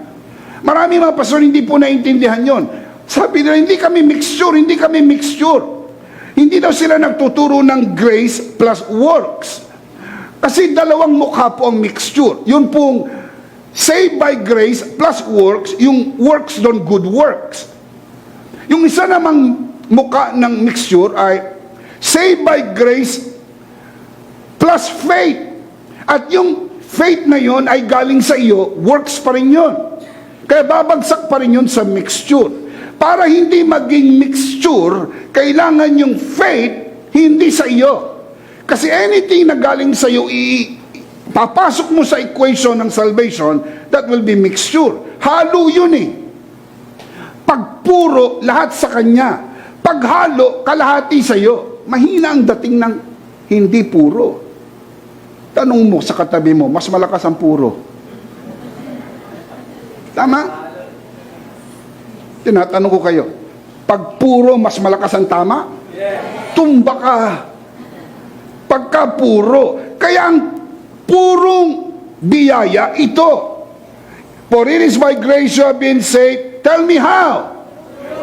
Marami mga pastor hindi po naintindihan yon. Sabi nila, hindi kami mixture. Hindi daw sila nagtuturo ng grace plus works. Kasi dalawang mukha po ang mixture. Yun pong saved by grace plus works, yung works doon good works. Yung isa namang mukha ng mixture ay saved by grace plus faith. At yung faith na yon ay galing sa iyo, works pa rin yun. Kaya babagsak pa rin yun sa mixture. Para hindi maging mixture, kailangan yung faith hindi sa iyo. Kasi anything na galing sa iyo, papasok mo sa equation ng salvation, that will be mixture. Halo yun eh. Pag puro, lahat sa Kanya. Pag halo, kalahati sa iyo. Mahina ang dating ng hindi puro. Tanong mo sa katabi mo, mas malakas ang puro. Tama? Tinatanong ko kayo, pag puro, mas malakas ang tama? Tumba ka. Pagka puro. Kaya ang purong biyaya, ito. For it is by grace you have been saved. Tell me how?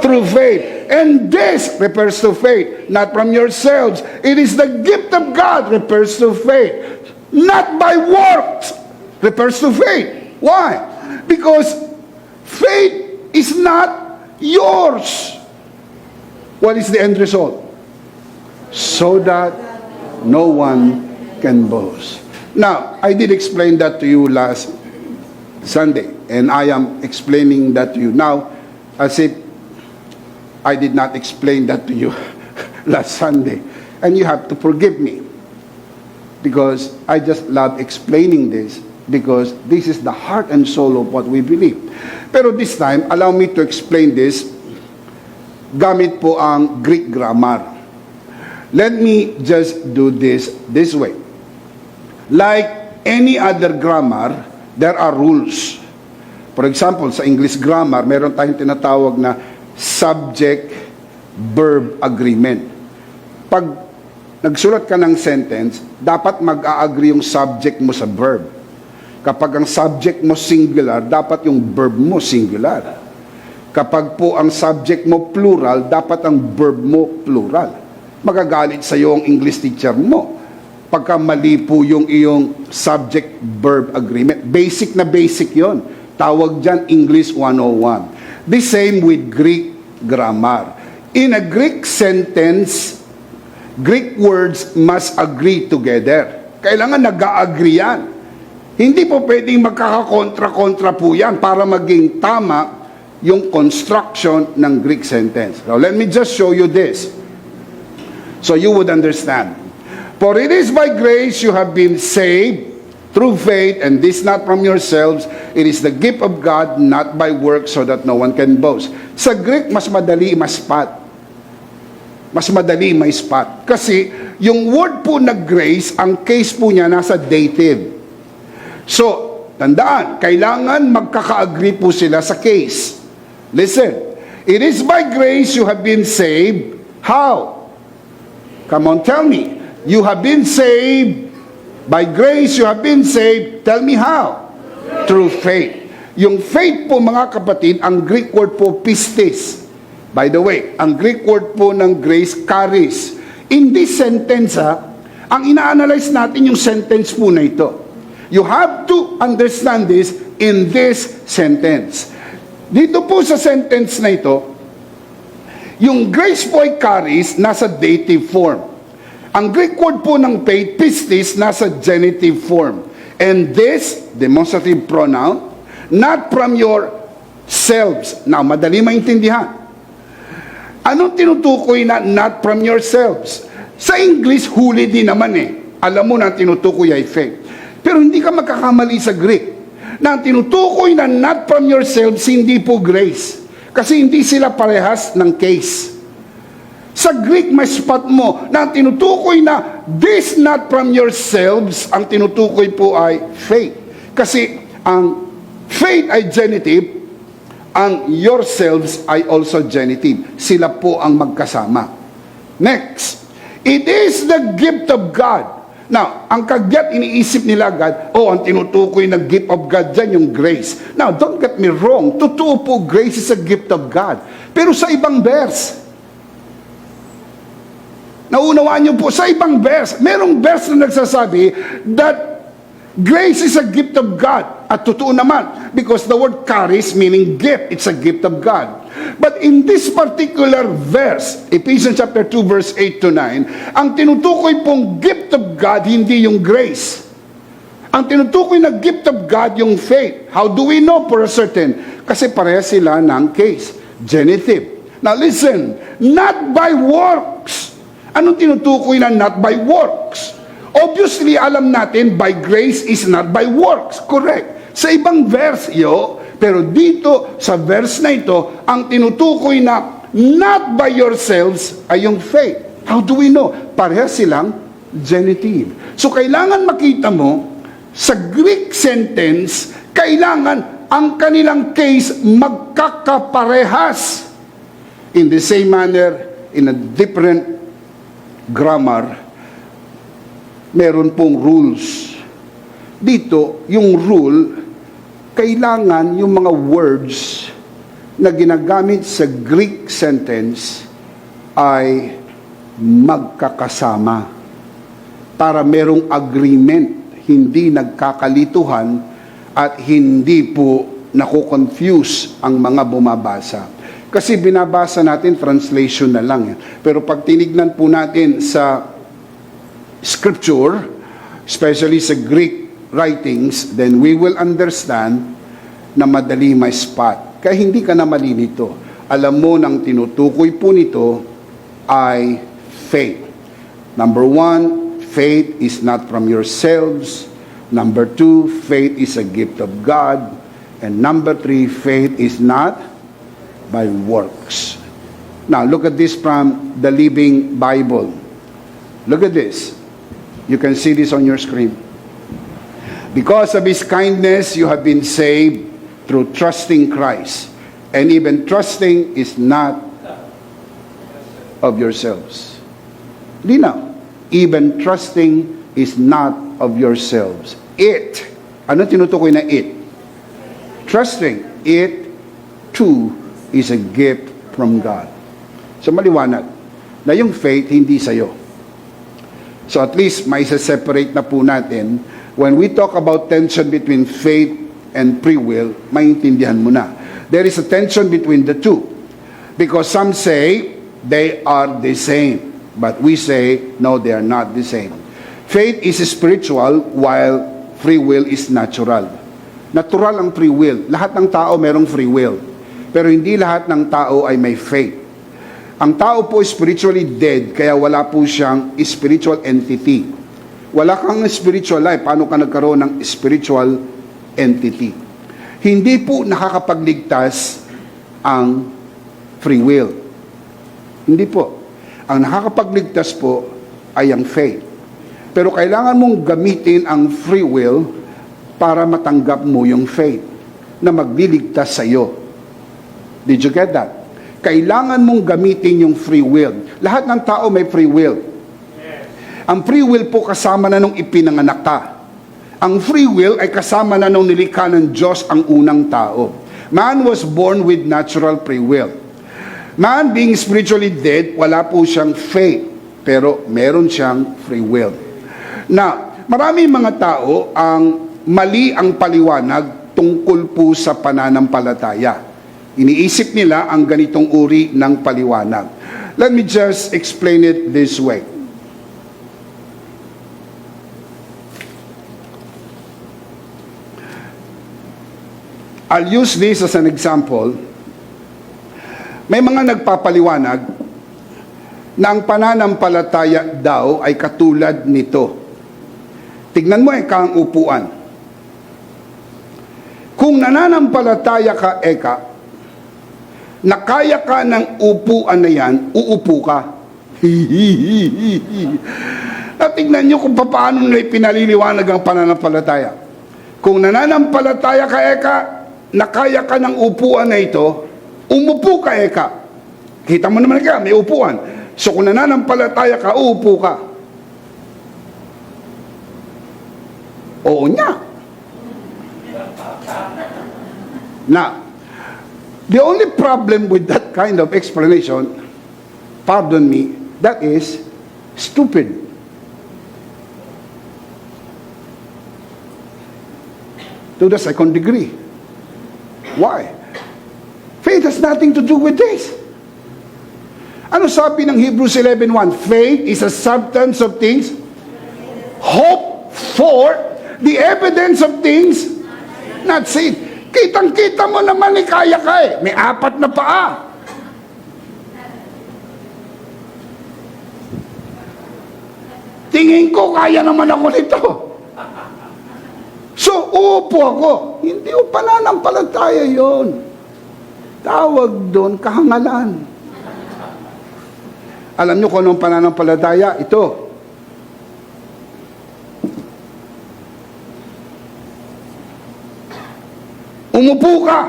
Through faith. And this refers to faith, not from yourselves. It is the gift of God, refers to faith. Not by works, refers to faith. Why? Because faith is not yours. What is the end result? So that no one can boast. Now, I did explain that to you last Sunday, and I am explaining that to you now as if I did not explain that to you last Sunday. And you have to forgive me because I just love explaining this because this is the heart and soul of what we believe. Pero this time, allow me to explain this gamit po ang Greek grammar. Let me just do this way. Like any other grammar, there are rules. For example, sa English grammar, meron tayong tinatawag na subject-verb agreement. Pag nagsulat ka ng sentence, dapat mag-a-agree yung subject mo sa verb. Kapag ang subject mo singular, dapat yung verb mo singular. Kapag po ang subject mo plural, dapat ang verb mo plural. Magagalit sa iyo ang English teacher mo pagka mali po yung iyong subject-verb agreement. Basic na basic yon. Tawag dyan English 101. The same with Greek grammar. In a Greek sentence, Greek words must agree together. Kailangan nag-a-agree yan. Hindi po pwedeng magkakakontra-kontra po yan para maging tama yung construction ng Greek sentence. Now, let me just show you this so you would understand. For it is by grace you have been saved through faith, and this not from yourselves, it is the gift of God, not by works, so that no one can boast. Sa Greek, mas madali ma-spot. Mas madali may spot. Kasi, yung word po na grace, ang case po niya nasa dative. So, tandaan, kailangan magkaka-agree po sila sa case. Listen, it is by grace you have been saved. How? Come on, tell me. You have been saved. By grace you have been saved. Tell me how? Through faith. Yung faith po mga kapatid, ang Greek word po pistis. By the way, ang Greek word po ng grace, charis. In this sentence, ang ina-analyze natin yung sentence po na ito. You have to understand this in this sentence. Dito po sa sentence na ito, yung grace po ay charis, nasa dative form. Ang Greek word po ng faith, pistis, nasa genitive form. And this, demonstrative pronoun, not from yourselves. Now, madali maintindihan. Anong tinutukoy na not from yourselves? Sa English, huli din naman eh. Alam mo na tinutukoy ay faith. Pero hindi ka magkakamali sa Greek. Na tinutukoy na not from yourselves, hindi po grace. Kasi hindi sila parehas ng case. Sa Greek, may spot mo na tinutukoy na this not from yourselves, ang tinutukoy po ay faith. Kasi ang faith ay genitive, ang yourselves ay also genitive. Sila po ang magkasama. Next, it is the gift of God. Now, ang kagyat iniisip nila God, ang tinutukoy na gift of God dyan, yung grace. Now, don't get me wrong, totoo po, grace is a gift of God. Pero sa ibang verse, naunawaan niyo po, sa ibang verse, merong verse na nagsasabi that grace is a gift of God. At totoo naman, because the word charis meaning gift, it's a gift of God. But in this particular verse, Ephesians chapter 2 verse 8 to 9, ang tinutukoy pong gift of God, hindi yung grace. Ang tinutukoy na gift of God, yung faith. How do we know for a certain? Kasi pareha sila ng case, genitive. Now listen, not by works. Anong tinutukoy na not by works? Obviously, alam natin, by grace is not by works. Correct. Sa ibang verse, pero dito, sa verse na ito, ang tinutukoy na not by yourselves ay yung faith. How do we know? Pareha silang genitive. So, kailangan makita mo, sa Greek sentence, kailangan ang kanilang case magkakaparehas. In the same manner, in a different grammar, meron pong rules. Dito, yung rule, kailangan yung mga words na ginagamit sa Greek sentence ay magkakasama para merong agreement, hindi nagkakalituhan at hindi po nakukonfuse ang mga bumabasa. Kasi binabasa natin, translation na lang. Pero pag tinignan po natin sa Scripture, especially sa Greek writings, then we will understand na madali may spot. Kaya hindi ka na malilito. Alam mo nang tinutukoy po nito ay faith. Number 1, faith is not from yourselves. Number 2, faith is a gift of God. And number 3, faith is not by works. Now, look at this from the Living Bible. Look at this. You can see this on your screen. Because of His kindness, you have been saved through trusting Christ. And even trusting is not of yourselves. Di na. Even trusting is not of yourselves. It. Ano tinutukoy na it? Trusting. It too is a gift from God. So maliwanag na yung faith hindi sa'yo. So at least may separate na po natin. When we talk about tension between faith and free will, maintindihan mo na. There is a tension between the two. Because some say they are the same. But we say, no, they are not the same. Faith is spiritual while free will is natural. Natural ang free will. Lahat ng tao merong free will. Pero hindi lahat ng tao ay may faith. Ang tao po spiritually dead, kaya wala po siyang spiritual entity. Wala kang spiritual life. Paano ka nagkaroon ng spiritual entity? Hindi po nakakapagligtas ang free will. Hindi po. Ang nakakapagligtas po ay ang faith. Pero kailangan mong gamitin ang free will para matanggap mo yung faith na magliligtas sa iyo. Did you get that? Kailangan mong gamitin yung free will. Lahat ng tao may free will. Ang free will po kasama na nung ipinanganak ka. Ang free will ay kasama na nung nilikha ng Diyos ang unang tao. Man was born with natural free will. Man being spiritually dead, wala po siyang faith, pero meron siyang free will. Na maraming mga tao ang mali ang paliwanag tungkol po sa pananampalataya. Iniisip nila ang ganitong uri ng paliwanag. Let me just explain it this way. I'll use this as an example. May mga nagpapaliwanag na ang pananampalataya daw ay katulad nito. Tignan mo ang upuan. Kung nananampalataya ka, na kaya ka ng upuan na yan, uupo ka. At tignan nyo kung paano nila pinaliliwanag ang pananampalataya. Kung nananampalataya ka, na kaya ka ng upuan na ito, umupo ka, Kita mo naman ka, may upuan. So kung nananampalataya ka, uupo ka. Oo niya. Now, the only problem with that kind of explanation, pardon me, that is stupid. To the second degree. Why? Faith has nothing to do with this. Ano sabi ng Hebrews 11:1? Faith is a substance of things hope for, the evidence of things not seen. Kitang-kita mo naman kaya ka May 4 na paa. Tingin ko kaya naman ako nito. So, upo ako. Hindi o pananampalataya yon. Tawag doon, kahangalan. Alam nyo kung anong pananampalataya? Ito. Umupo ka.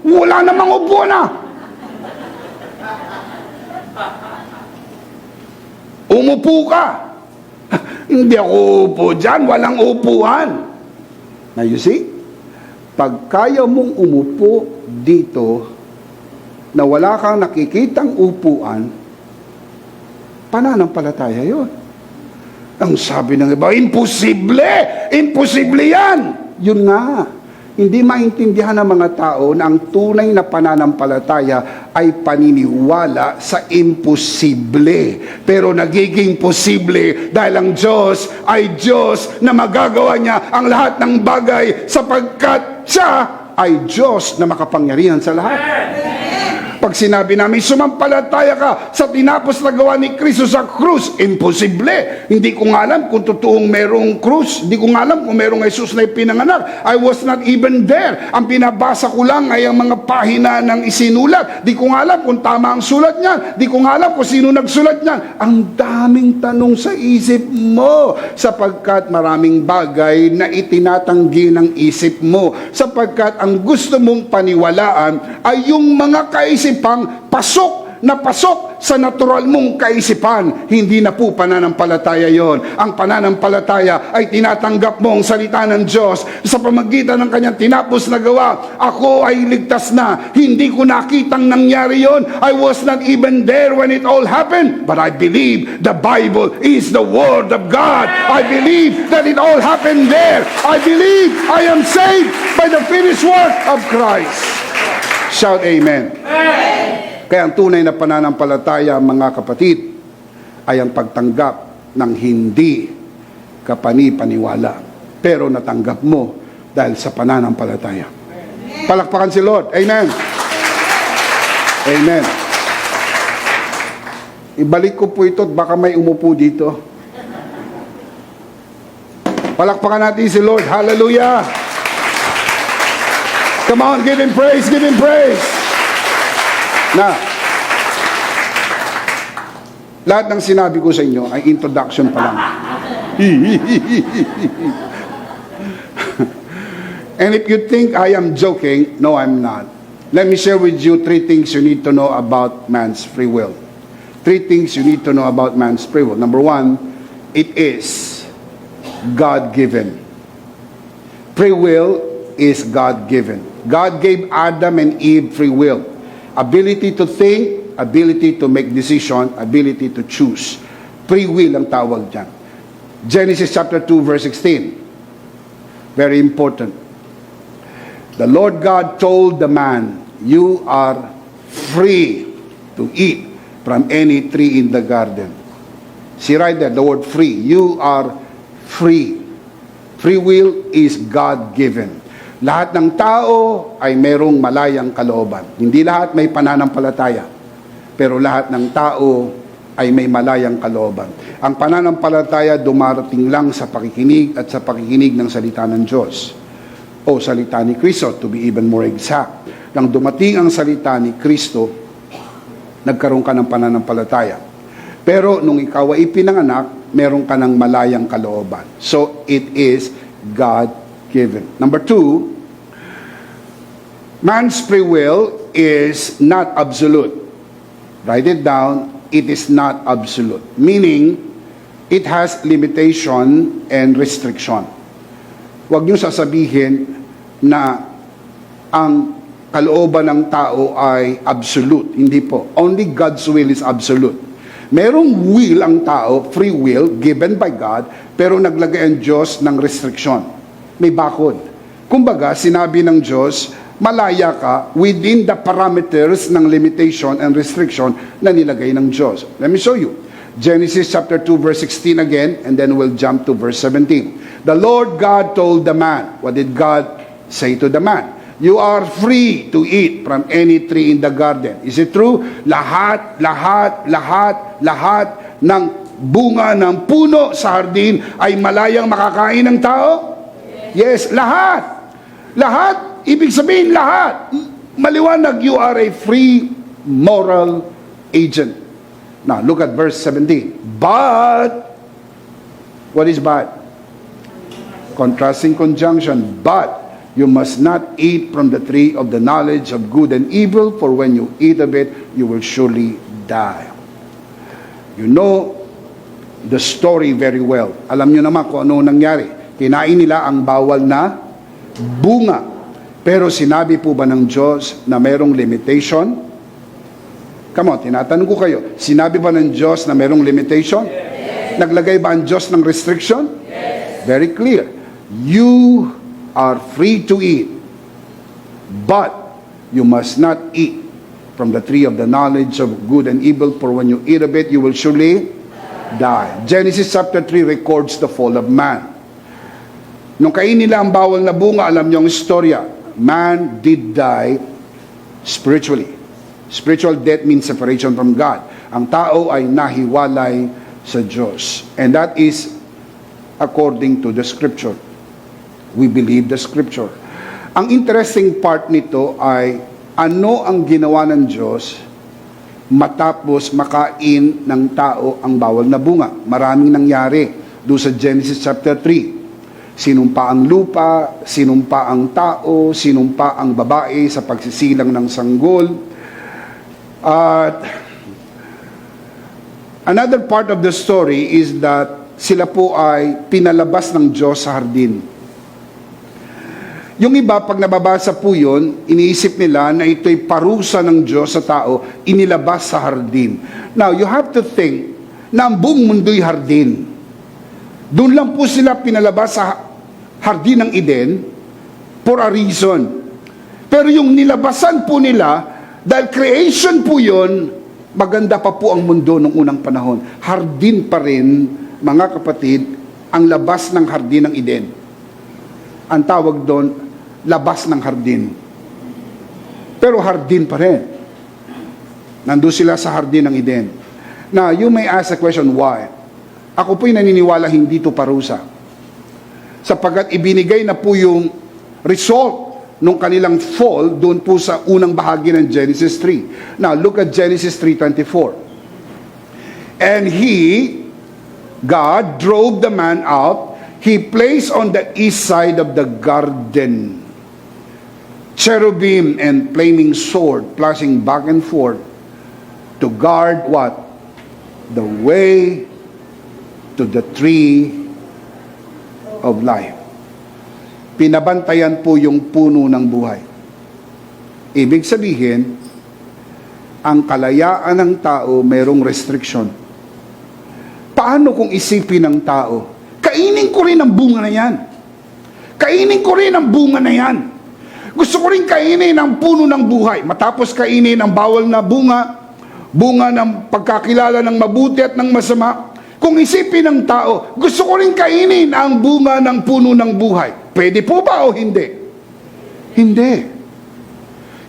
Wala namang upo na. Umupo ka. Hindi ako upo dyan. Walang upuan. Now you see, pag kaya mong umupo dito na wala kang nakikitang upuan, pananampalataya yun. Ang sabi ng iba, imposible! Imposible yan! Yun nga. Hindi maintindihan ng mga tao na ang tunay na pananampalataya ay paniniwala sa imposible. Pero nagiging posible dahil ang Diyos ay Diyos na magagawa niya ang lahat ng bagay sapagkat siya ay Diyos na makapangyarihan sa lahat. Pag sinabi namin, sumampalataya ka sa tinapos na gawa ni Kristo sa krus, imposible. Hindi ko nga alam kung totoong merong krus. Hindi ko nga alam kung merong Jesus na ipinanganak. I was not even there. Ang pinabasa ko lang ay ang mga pahina ng isinulat. Di ko nga alam kung tama ang sulat niyan. Di ko nga alam kung sino nagsulat niyan. Ang daming tanong sa isip mo sapagkat maraming bagay na itinatanggi ng isip mo. Sapagkat ang gusto mong paniwalaan ay yung mga kaisipang pasok sa natural mong kaisipan. Hindi na po pananampalataya yon. Ang pananampalataya ay tinatanggap mo ang salita ng Diyos sa pamagitan ng kanyang tinapos na gawa. Ako ay ligtas na. Hindi ko nakitang nangyari yon. I was not even there when it all happened. But I believe the Bible is the Word of God. I believe that it all happened there. I believe I am saved by the finished work of Christ. Shout amen. Kaya ang tunay na pananampalataya, mga kapatid, ay ang pagtanggap ng hindi kapani-paniwala. Pero natanggap mo dahil sa pananampalataya. Palakpakan si Lord. Amen. Amen. Ibalik ko po ito at baka may umupo dito. Palakpakan natin si Lord. Hallelujah! Come on, give Him praise, give Him praise! Na, lahat ng sinabi ko sa inyo ay introduction pa lang. And if you think I am joking, no, I'm not. Let me share with you 3 things you need to know about man's free will. 3 things you need to know about man's free will. Number 1, it is God-given. Free will is God-given. God gave Adam and Eve free will. Ability to think, ability to make decision, ability to choose. Free will ang tawag dyan. Genesis chapter 2 verse 16. Very important. The Lord God told the man, you are free to eat from any tree in the garden. See right there, the word free. You are free. Free will is God-given. Lahat ng tao ay merong malayang kalooban. Hindi lahat may pananampalataya. Pero lahat ng tao ay may malayang kalooban. Ang pananampalataya dumarating lang sa pakikinig at sa pakikinig ng salita ng Diyos. O salita ni Kristo, to be even more exact. Nang dumating ang salita ni Kristo, nagkaroon ka ng pananampalataya. Pero nung ikaw ay ipinanganak, meron ka ng malayang kalooban. So, it is God-given. Number 2, man's free will is not absolute. Write it down, it is not absolute. Meaning, it has limitation and restriction. Huwag niyo sasabihin na ang kalooban ng tao ay absolute. Hindi po. Only God's will is absolute. Merong will ang tao, free will, given by God, pero naglagay ang Diyos ng restriction. May bakod. Kumbaga, sinabi ng Diyos, malaya ka within the parameters ng limitation and restriction na nilagay ng Diyos. Let me show you. Genesis chapter 2 verse 16 again, and then we'll jump to verse 17. The Lord God told the man, what did God say to the man? You are free to eat from any tree in the garden. Is it true? Lahat ng bunga ng puno sa hardin ay malayang makakain ng tao? Yes, lahat. Lahat, ibig sabihin lahat. Maliwanag, you are a free moral agent. Now, look at verse 17. But, what is but? Contrasting conjunction. But, you must not eat from the tree of the knowledge of good and evil, for when you eat of it, you will surely die. You know the story very well. Alam nyo naman kung ano nangyari. Kinain nila ang bawal na bunga. Pero sinabi po ba ng Diyos na mayroong limitation? Come on, tinatanong ko kayo. Sinabi ba ng Diyos na mayroong limitation? Yes. Naglagay ba ang Diyos ng restriction? Yes. Very clear. You are free to eat, but you must not eat from the tree of the knowledge of good and evil, for when you eat of it, you will surely die. Genesis chapter 3 records the fall of man. Nung kainin nila ang bawal na bunga, alam niyo ang istorya. Man did die spiritually. Spiritual death means separation from God. Ang tao ay nahiwalay sa Diyos. And that is according to the scripture. We believe the scripture. Ang interesting part nito ay ano ang ginawa ng Diyos matapos makain ng tao ang bawal na bunga. Maraming nangyari doon sa Genesis chapter 3. Sinumpa ang lupa, sinumpa ang tao, sinumpa ang babae sa pagsisilang ng sanggol. At another part of the story is that sila po ay pinalabas ng Diyos sa hardin. Yung iba, pag nababasa po yun, iniisip nila na ito'y parusa ng Diyos sa tao, inilabas sa hardin. Now, you have to think na ang buong mundo'y hardin. Doon lang po sila pinalabas sa hardin ng Eden for a reason. Pero yung nilabasan po nila, dahil creation po yun, maganda pa po ang mundo noong unang panahon. Hardin pa rin, mga kapatid, ang labas ng hardin ng Eden. Ang tawag doon, labas ng hardin. Pero hardin pa rin. Nandun sila sa hardin ng Eden. Now, you may ask a question, why? Ako po'y naniniwala hindi ito parusa. sapagkat ibinigay na po yung result nung kanilang fall doon po sa unang bahagi ng Genesis 3. Now, look at Genesis 3:24. And God drove the man out. He placed on the east side of the garden cherubim and flaming sword, flashing back and forth to guard what? The way to the tree of life. Pinabantayan po yung puno ng buhay. Ibig sabihin, ang kalayaan ng tao mayroong restriction. Paano kung isipin ng tao, kainin ko rin ang bunga na yan. Kainin ko rin ang bunga na yan. Gusto ko rin kainin ang puno ng buhay. Matapos kainin ang bawal na bunga, bunga ng pagkakilala ng mabuti at ng masama. Kung isipin ng tao, gusto ko rin kainin ang bunga ng puno ng buhay. Pwede po ba o hindi? Hindi.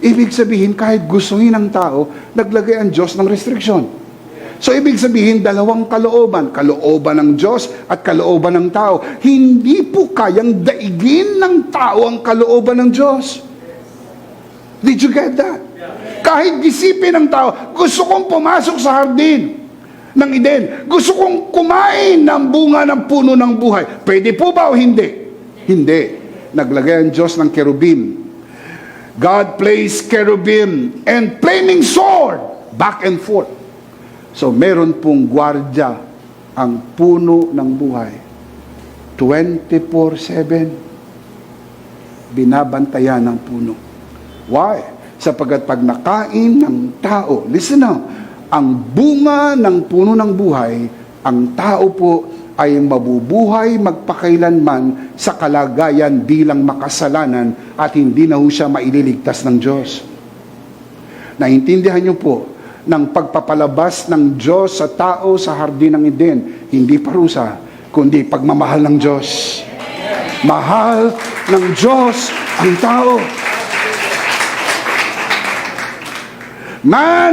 Ibig sabihin, kahit gustuhin ng tao, naglagay ang Diyos ng restriction. So, ibig sabihin, dalawang kalooban. Kalooban ng Diyos at kalooban ng tao. Hindi po kayang daigin ng tao ang kalooban ng Diyos. Did you get that? Kahit isipin ng tao, gusto kong pumasok sa hardin ng Eden. Gusto kong kumain ng bunga ng puno ng buhay. Pwede po ba o hindi? Hindi. Naglagay ang Diyos ng cherubim. God placed cherubim and flaming sword back and forth. So, meron pong gwardya ang puno ng buhay. 24/7, binabantayan ng puno. Why? Sapagkat pag nakain ng tao, listen now, ang bunga ng puno ng buhay, ang tao po ay mabubuhay magpakailanman sa kalagayan bilang makasalanan at hindi na ho siya maililigtas ng Diyos. Naintindihan niyo po, ng pagpapalabas ng Diyos sa tao sa hardin ng Eden, hindi parusa, kundi pagmamahal ng Diyos. Mahal ng Diyos ang tao. Man,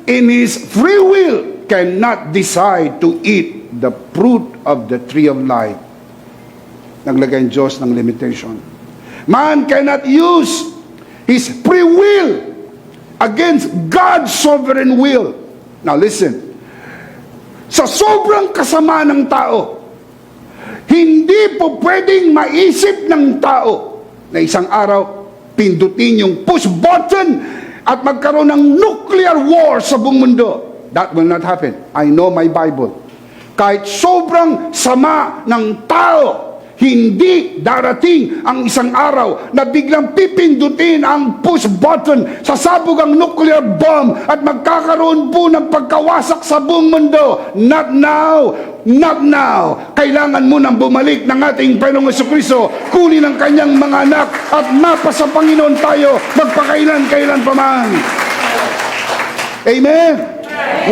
in his free will, cannot decide to eat the fruit of the tree of life. Naglagay ang Diyos ng limitation. Man cannot use his free will against God's sovereign will. Now listen, sa sobrang kasama ng tao, hindi po pwedeng maisip ng tao na isang araw pindutin yung push button at magkaroon ng nuclear war sa buong mundo. That will not happen. I know my Bible. Kahit sobrang sama ng tao, hindi darating ang isang araw na biglang pipindutin ang push button, sasabog ang nuclear bomb at magkakaroon po ng pagkawasak sa buong mundo. Not now. Not now. Kailangan mo nang bumalik ng ating Panginoong Jesucristo, kunin ang kanyang mga anak at mapa sa Panginoon tayo magpakailan-kailan pa man. Amen.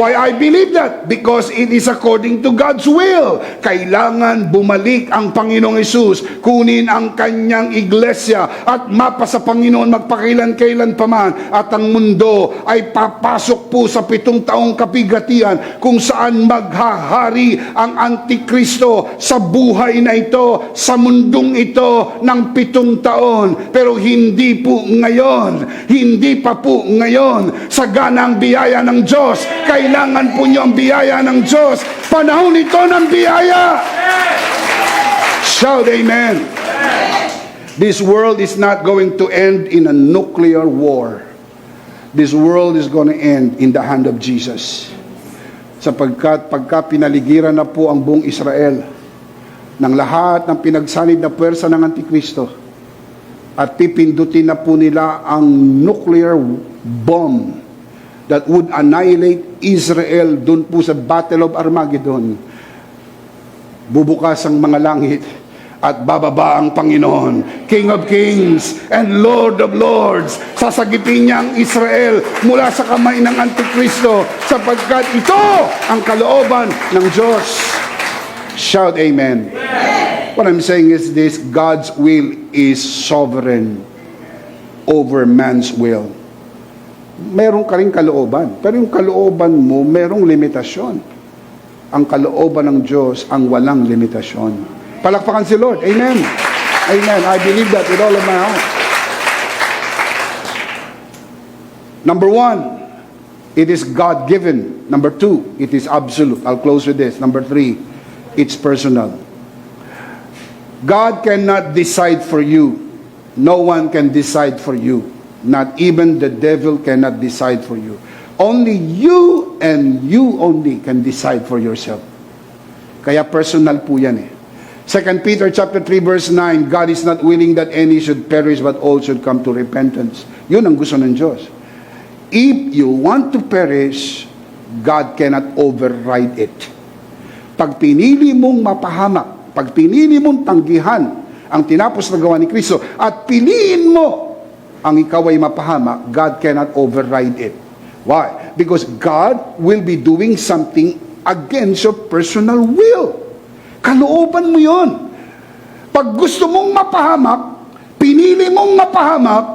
Why I believe that? Because it is according to God's will. Kailangan bumalik ang Panginoong Hesus, kunin ang kanyang iglesia at mapa sa Panginoon magpakailan-kailan pa man, at ang mundo ay papasok po sa 7 taong kapigatian kung saan maghahari ang Antikristo sa buhay na ito, sa mundong ito ng 7 taon. Pero hindi po ngayon, hindi pa po ngayon. Sagana ang biyaya ng Diyos. Kailangan po nyo ang biyaya ng Diyos. Panahon ito ng biyaya. Shout amen. This world is not going to end in a nuclear war. This world is going to end in the hand of Jesus. Sapagkat pagka pinaligiran na po ang buong Israel ng lahat ng pinagsanib na puwersa ng Antikristo at pipindutin na po nila ang nuclear bomb that would annihilate Israel dun po sa Battle of Armageddon, bubukas ang mga langit at bababa ang Panginoon, King of Kings and Lord of Lords. Sasagipin niya ang Israel mula sa kamay ng Antikristo, sapagkat ito ang kalooban ng Diyos. Shout amen. What I'm saying is this: God's will is sovereign over man's will. Meron ka rin kalooban, pero yung kalooban mo merong limitasyon. Ang kalooban ng Diyos ang walang limitasyon. Palakpakan si Lord. Amen. Amen. I believe that with all of my heart. Number one, it is God-given. Number two, it is absolute. I'll close with this. Number three, it's personal. God cannot decide for you. No one can decide for you. Not even the devil cannot decide for you. Only you and you only can decide for yourself. Kaya personal po yan eh. 2 Peter chapter 3 verse 9, God is not willing that any should perish but all should come to repentance. Yun ang gusto ng Diyos. If you want to perish, God cannot override it. Pag pinili mong mapahamak, pag pinili mong tanggihan ang tinapos na gawa ni Kristo, at piliin mo ang ikaw ay mapahamak, God cannot override it. Why? Because God will be doing something against your personal will. Kalooban mo yun. Pag gusto mong mapahamak, pinili mong mapahamak,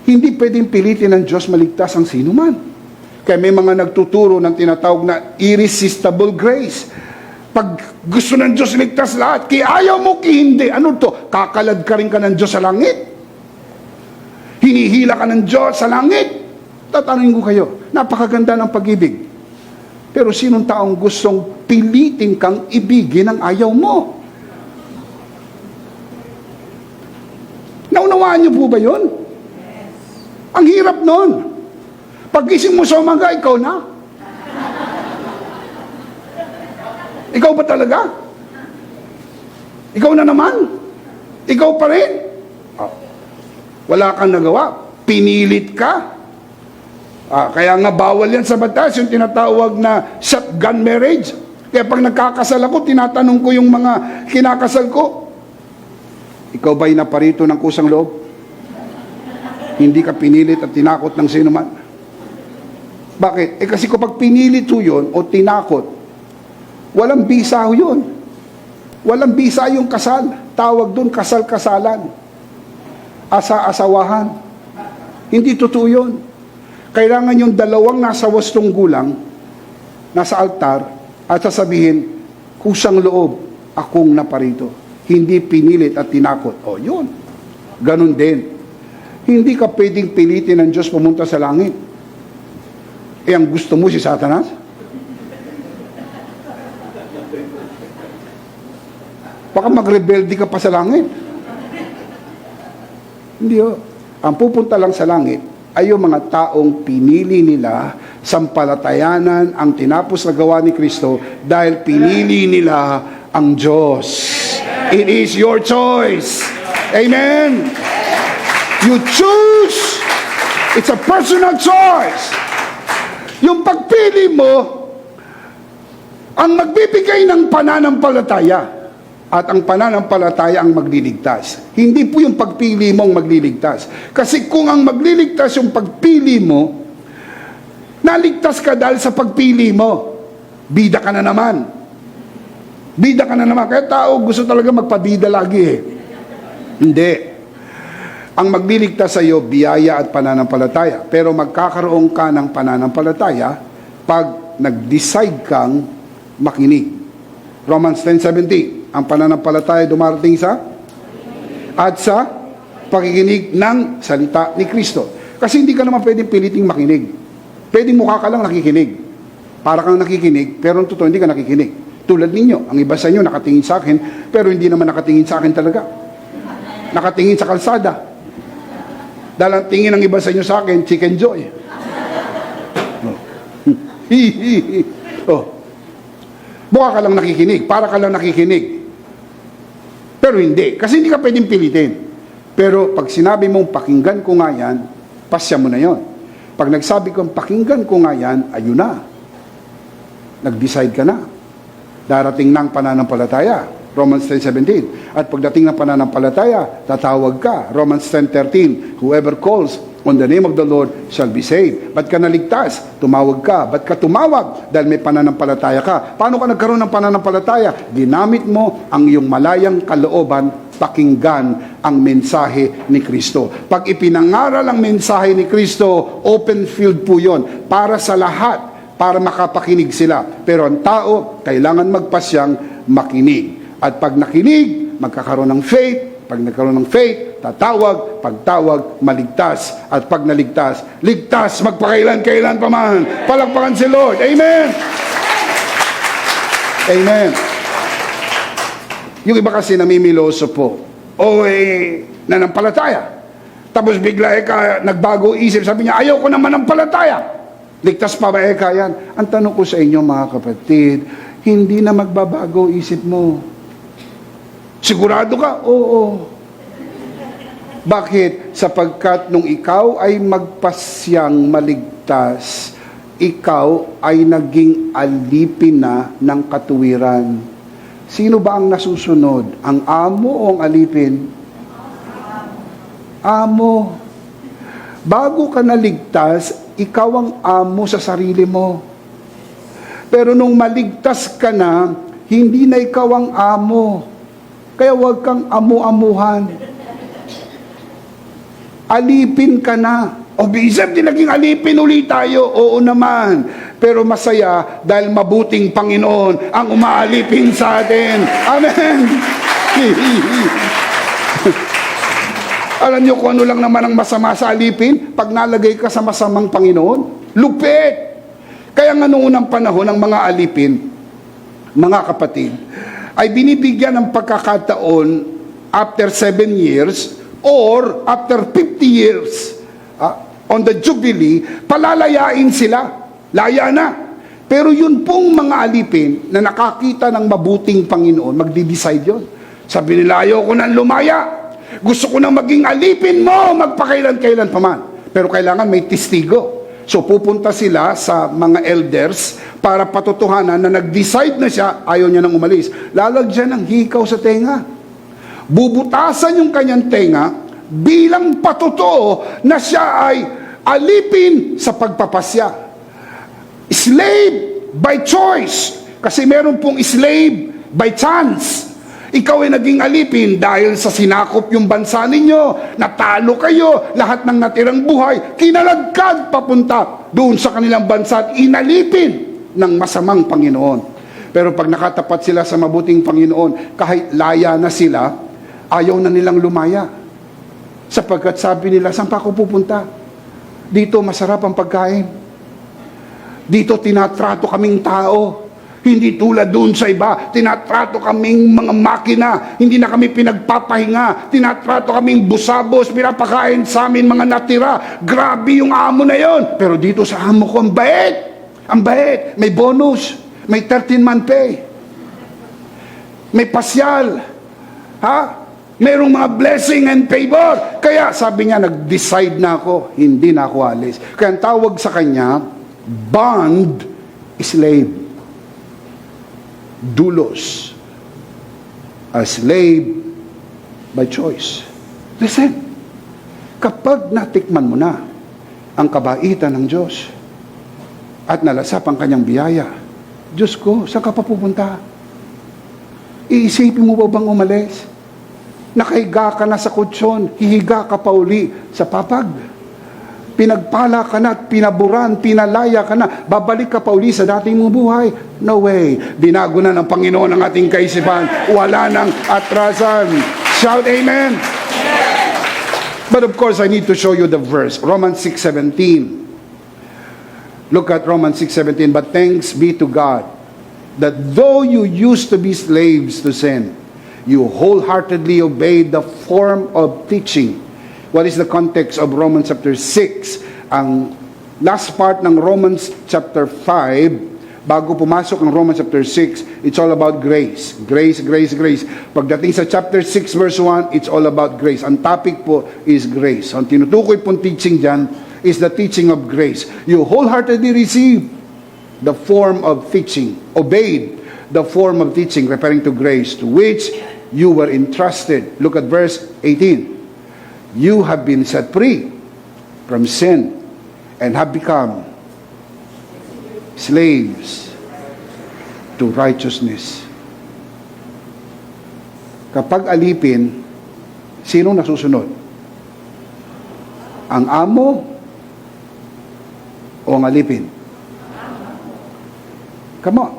hindi pwedeng pilitin ng Diyos maligtas ang sino man. Kaya may mga nagtuturo ng tinatawag na irresistible grace. Pag gusto ng Diyos ligtas lahat, kaya ayaw mo hindi. Ano to? Kakalad ka rin ka ng Diyos sa langit? Hinihila ka ng Diyos sa langit? Tatanungin ko kayo, napakaganda ng pag-ibig. Pero sinong taong gustong pilitin kang ibigin ang ayaw mo? Naunawaan niyo po ba yun? Ang hirap nun. Pag-gising mo sa umaga, ikaw na. Ikaw ba talaga? Ikaw na naman? Ikaw pa rin? Oh. Wala kang nagawa. Pinilit ka. Kaya nga bawal yan sa batas, yung tinatawag na shotgun marriage. Kaya pag nagkakasal ako, tinatanong ko yung mga kinakasal ko, ikaw ba'y naparito ng kusang loob? Hindi ka pinilit at tinakot ng sino man. Bakit? Kasi kapag pinilit ho yun o tinakot, walang bisa ho yun. Walang bisa yung kasal. Tawag dun kasal-kasalan. Asa-asawahan. Hindi totoo yun. Kailangan yung dalawang nasa wastong gulang, nasa altar, at sasabihin, kusang loob, akong naparito. Hindi pinilit at tinakot. O yun. Ganun din. Hindi ka pwedeng pilitin ng Diyos pumunta sa langit. Ang gusto mo si Satanas? Baka magrebelde ka pa sa langit. Hindi o. Ang pupunta lang sa langit ay yung mga taong pinili nila sampalatayanan ang tinapos na gawa ni Kristo dahil pinili nila ang Diyos. It is your choice. Amen. You choose. It's a personal choice. Yung pagpili mo, ang magbibigay ng pananampalataya at ang pananampalataya ang magliligtas. Hindi po yung pagpili mo ang magliligtas. Kasi kung ang magliligtas yung pagpili mo, naligtas ka dahil sa pagpili mo. Bida ka na naman. Bida ka na naman. Kaya tao gusto talaga magpabida lagi eh. Hindi. Ang magliligtas sa iyo, biyaya at pananampalataya. Pero magkakaroon ka ng pananampalataya pag nag-decide kang makinig. Romans 10:17, ang pananampalataya dumarating sa at sa pakikinig ng salita ni Kristo. Kasi hindi ka naman pwedeng piliting makinig. Pwedeng mukha ka lang nakikinig. Para kang nakikinig, pero ang totoo hindi ka nakikinig. Tulad ninyo, ang iba sa inyo nakatingin sa akin, pero hindi naman nakatingin sa akin talaga. Nakatingin sa kalsada. Dahil ang tingin ng iba sa inyo sa akin, Chicken Joy. Oh. Buka ka lang nakikinig, para ka lang nakikinig. Pero hindi, kasi hindi ka pwedeng pilitin. Pero pag sinabi mong pakinggan ko nga yan, pasya mo na yon. Pag nagsabi kong pakinggan ko nga yan, ayun na. Nag-decide ka na. Darating ng pananampalataya. Romans 10:17. At pagdating ng pananampalataya, tatawag ka. Romans 10:13. Whoever calls on the name of the Lord shall be saved. Ba't ka naligtas? Tumawag ka. Ba't ka tumawag? Dahil may pananampalataya ka. Paano ka nagkaroon ng pananampalataya? Ginamit mo ang iyong malayang kalooban, pakinggan ang mensahe ni Kristo. Pag ipinangaral ang mensahe ni Kristo, open field po yun. Para sa lahat, para makapakinig sila. Pero ang tao, kailangan magpasyang makinig. At pag nakinig, magkakaroon ng faith. Pag nagkaroon ng faith, tatawag, pagtawag, maligtas. At pag naligtas, ligtas, magpakailan-kailan pa man. Palakpakan si Lord. Amen! Amen. Yung iba kasi namimiloso po. Nanampalataya. Tapos bigla nagbago isip. Sabi niya, ayaw ko naman manampalataya. Ligtas pa ba yan? Ang tanong ko sa inyo mga kapatid, hindi na magbabago isip mo. Sigurado ka? Oo. Bakit? Sapagkat nung ikaw ay magpasyang maligtas, ikaw ay naging alipin na ng katuwiran. Sino ba ang nasusunod? Ang amo o ang alipin? Amo. Bago ka naligtas, ikaw ang amo sa sarili mo. Pero nung maligtas ka na, hindi na ikaw ang amo. Kaya huwag kang amu-amuhan. Alipin ka na. O bisip, di naging alipin ulit tayo. Oo naman. Pero masaya dahil mabuting Panginoon ang umaalipin sa atin. Amen. Alam niyo kung ano lang naman ang masama sa alipin? Pag nalagay ka sa masamang Panginoon, lupit. Kaya nga noong unang panahon ng mga alipin, mga kapatid, ay binibigyan ng pagkakataon after 7 years or after 50 years on the Jubilee, palalayain sila. Laya na. Pero yun pong mga alipin na nakakita ng mabuting Panginoon, magdi-decide yun. Sabi nila, ayaw ko nang lumaya. Gusto ko nang maging alipin mo, magpakailan-kailan pa man. Pero kailangan may testigo. So pupunta sila sa mga elders para patutuhanan na nag-decide na siya, ayaw niya nang umalis. Lalagyan ng hikaw sa tenga. Bubutasan yung kanyang tenga bilang patotoo na siya ay alipin sa pagpapasya. Slave by choice. Kasi meron pong slave by chance. Ikaw ay naging alipin dahil sa sinakop yung bansa ninyo, natalo kayo, lahat ng natirang buhay, kinalagkad papunta doon sa kanilang bansa at inalipin ng masamang Panginoon. Pero pag nakatapat sila sa mabuting Panginoon, kahit laya na sila, ayaw na nilang lumaya. Sapagkat sabi nila, saan pa ako pupunta? Dito masarap ang pagkain. Dito tinatrato kaming tao. Hindi tulad doon sa iba, tinatrato kaming mga makina, hindi na kami pinagpapahinga, tinatrato kaming busabos, pinapakain sa amin mga natira. Grabe yung amo na yon. Pero dito sa amo ko, ang bait. Ang bait. May bonus. May 13-month pay. May pasyal. Mayroong mga blessing and favor. Kaya sabi niya, nag-decide na ako, hindi na ako alis. Kaya ang tawag sa kanya, bond slave. Dulos, a slave by choice. Listen, kapag natikman mo na ang kabaitan ng Diyos at nalasap ang kanyang biyaya, Diyos ko, saan ka pa pupunta? Iisipin mo ba bang umalis? Nakahiga ka na sa kutsyon, hihiga ka pa uli sa papag. Pinagpala ka na at pinaburan, pinalaya ka na, babalik ka pa uli sa dating mong buhay. No way. Binago na ng Panginoon ang ating kaisipan. Wala nang atrasan. Shout amen. But of course, I need to show you the verse. Romans 6:17. Look at Romans 6:17. But thanks be to God that though you used to be slaves to sin, you wholeheartedly obeyed the form of teaching. What is the context of Romans chapter 6? Ang last part ng Romans chapter 5, bago pumasok ang Romans chapter 6, it's all about grace. Grace, grace, grace. Pagdating sa chapter 6 verse 1, it's all about grace. Ang topic po is grace. Ang tinutukoy pong teaching dyan is the teaching of grace. You wholeheartedly receive the form of teaching, obeyed the form of teaching, referring to grace, to which you were entrusted. Look at verse 18. You have been set free from sin and have become slaves to righteousness. Kapag alipin, sino nasusunod? Ang amo o ang alipin? Come on.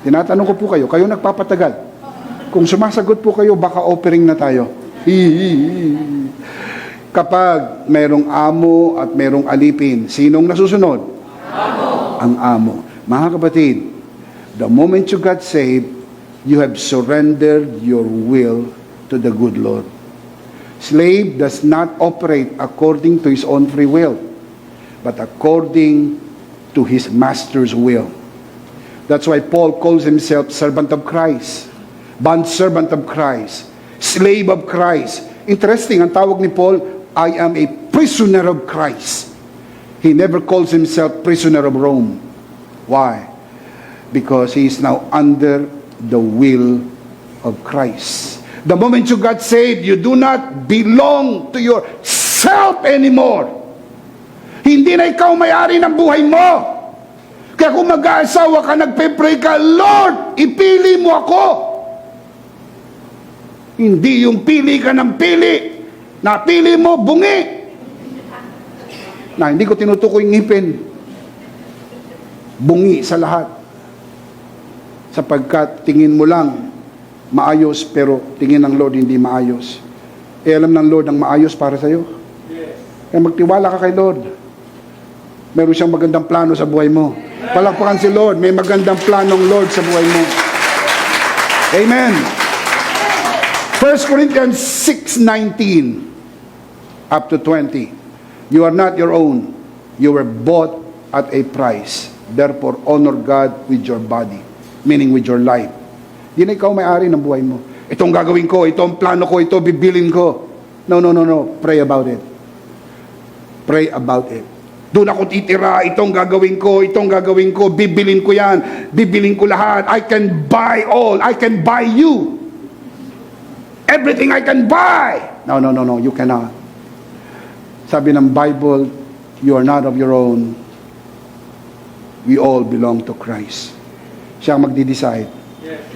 Tinatanong ko po kayo, kayo nagpapatagal. Kung sumasagot po kayo, baka offering na tayo. Kapag merong amo at merong alipin, sinong nasusunod? Amo. Ang amo. Mga kapatid, the moment you got saved, you have surrendered your will to the good Lord. Slave does not operate according to his own free will, but according to his master's will. That's why Paul calls himself servant of Christ, bondservant of Christ, slave of Christ. Interesting, ang tawag ni Paul, I am a prisoner of Christ. He never calls himself prisoner of Rome. Why? Because he is now under the will of Christ. The moment you got saved, you do not belong to yourself anymore. Hindi na ikaw may-ari ng buhay mo. Kaya kung mag-aasawa ka, nagpe-pray ka, Lord, ipili mo ako. Hindi yung pili ka ng pili. Napili mo, bungi. Na hindi ko tinutukoy ngipin. Bungi sa lahat. Sapagkat tingin mo lang maayos, pero tingin ng Lord hindi maayos. Alam ng Lord ang maayos para sa iyo. Kaya magtiwala ka kay Lord. Meron siyang magandang plano sa buhay mo. Palakpakan si Lord. May magandang planong Lord sa buhay mo. Amen. 1 Corinthians 6:19 up to 20. You are not your own. You were bought at a price. Therefore, honor God with your body. Meaning with your life. Di na ikaw may-ari ng buhay mo. Itong gagawin ko, itong plano ko, ito bibilin ko. No. Pray about it. Pray about it. Doon ako titira, itong gagawin ko, bibilin ko yan, bibilin ko lahat. I can buy all. I can buy you. Everything I can buy. No, you cannot. Sabi ng Bible, you are not of your own. We all belong to Christ. Siya ang magdi-decide.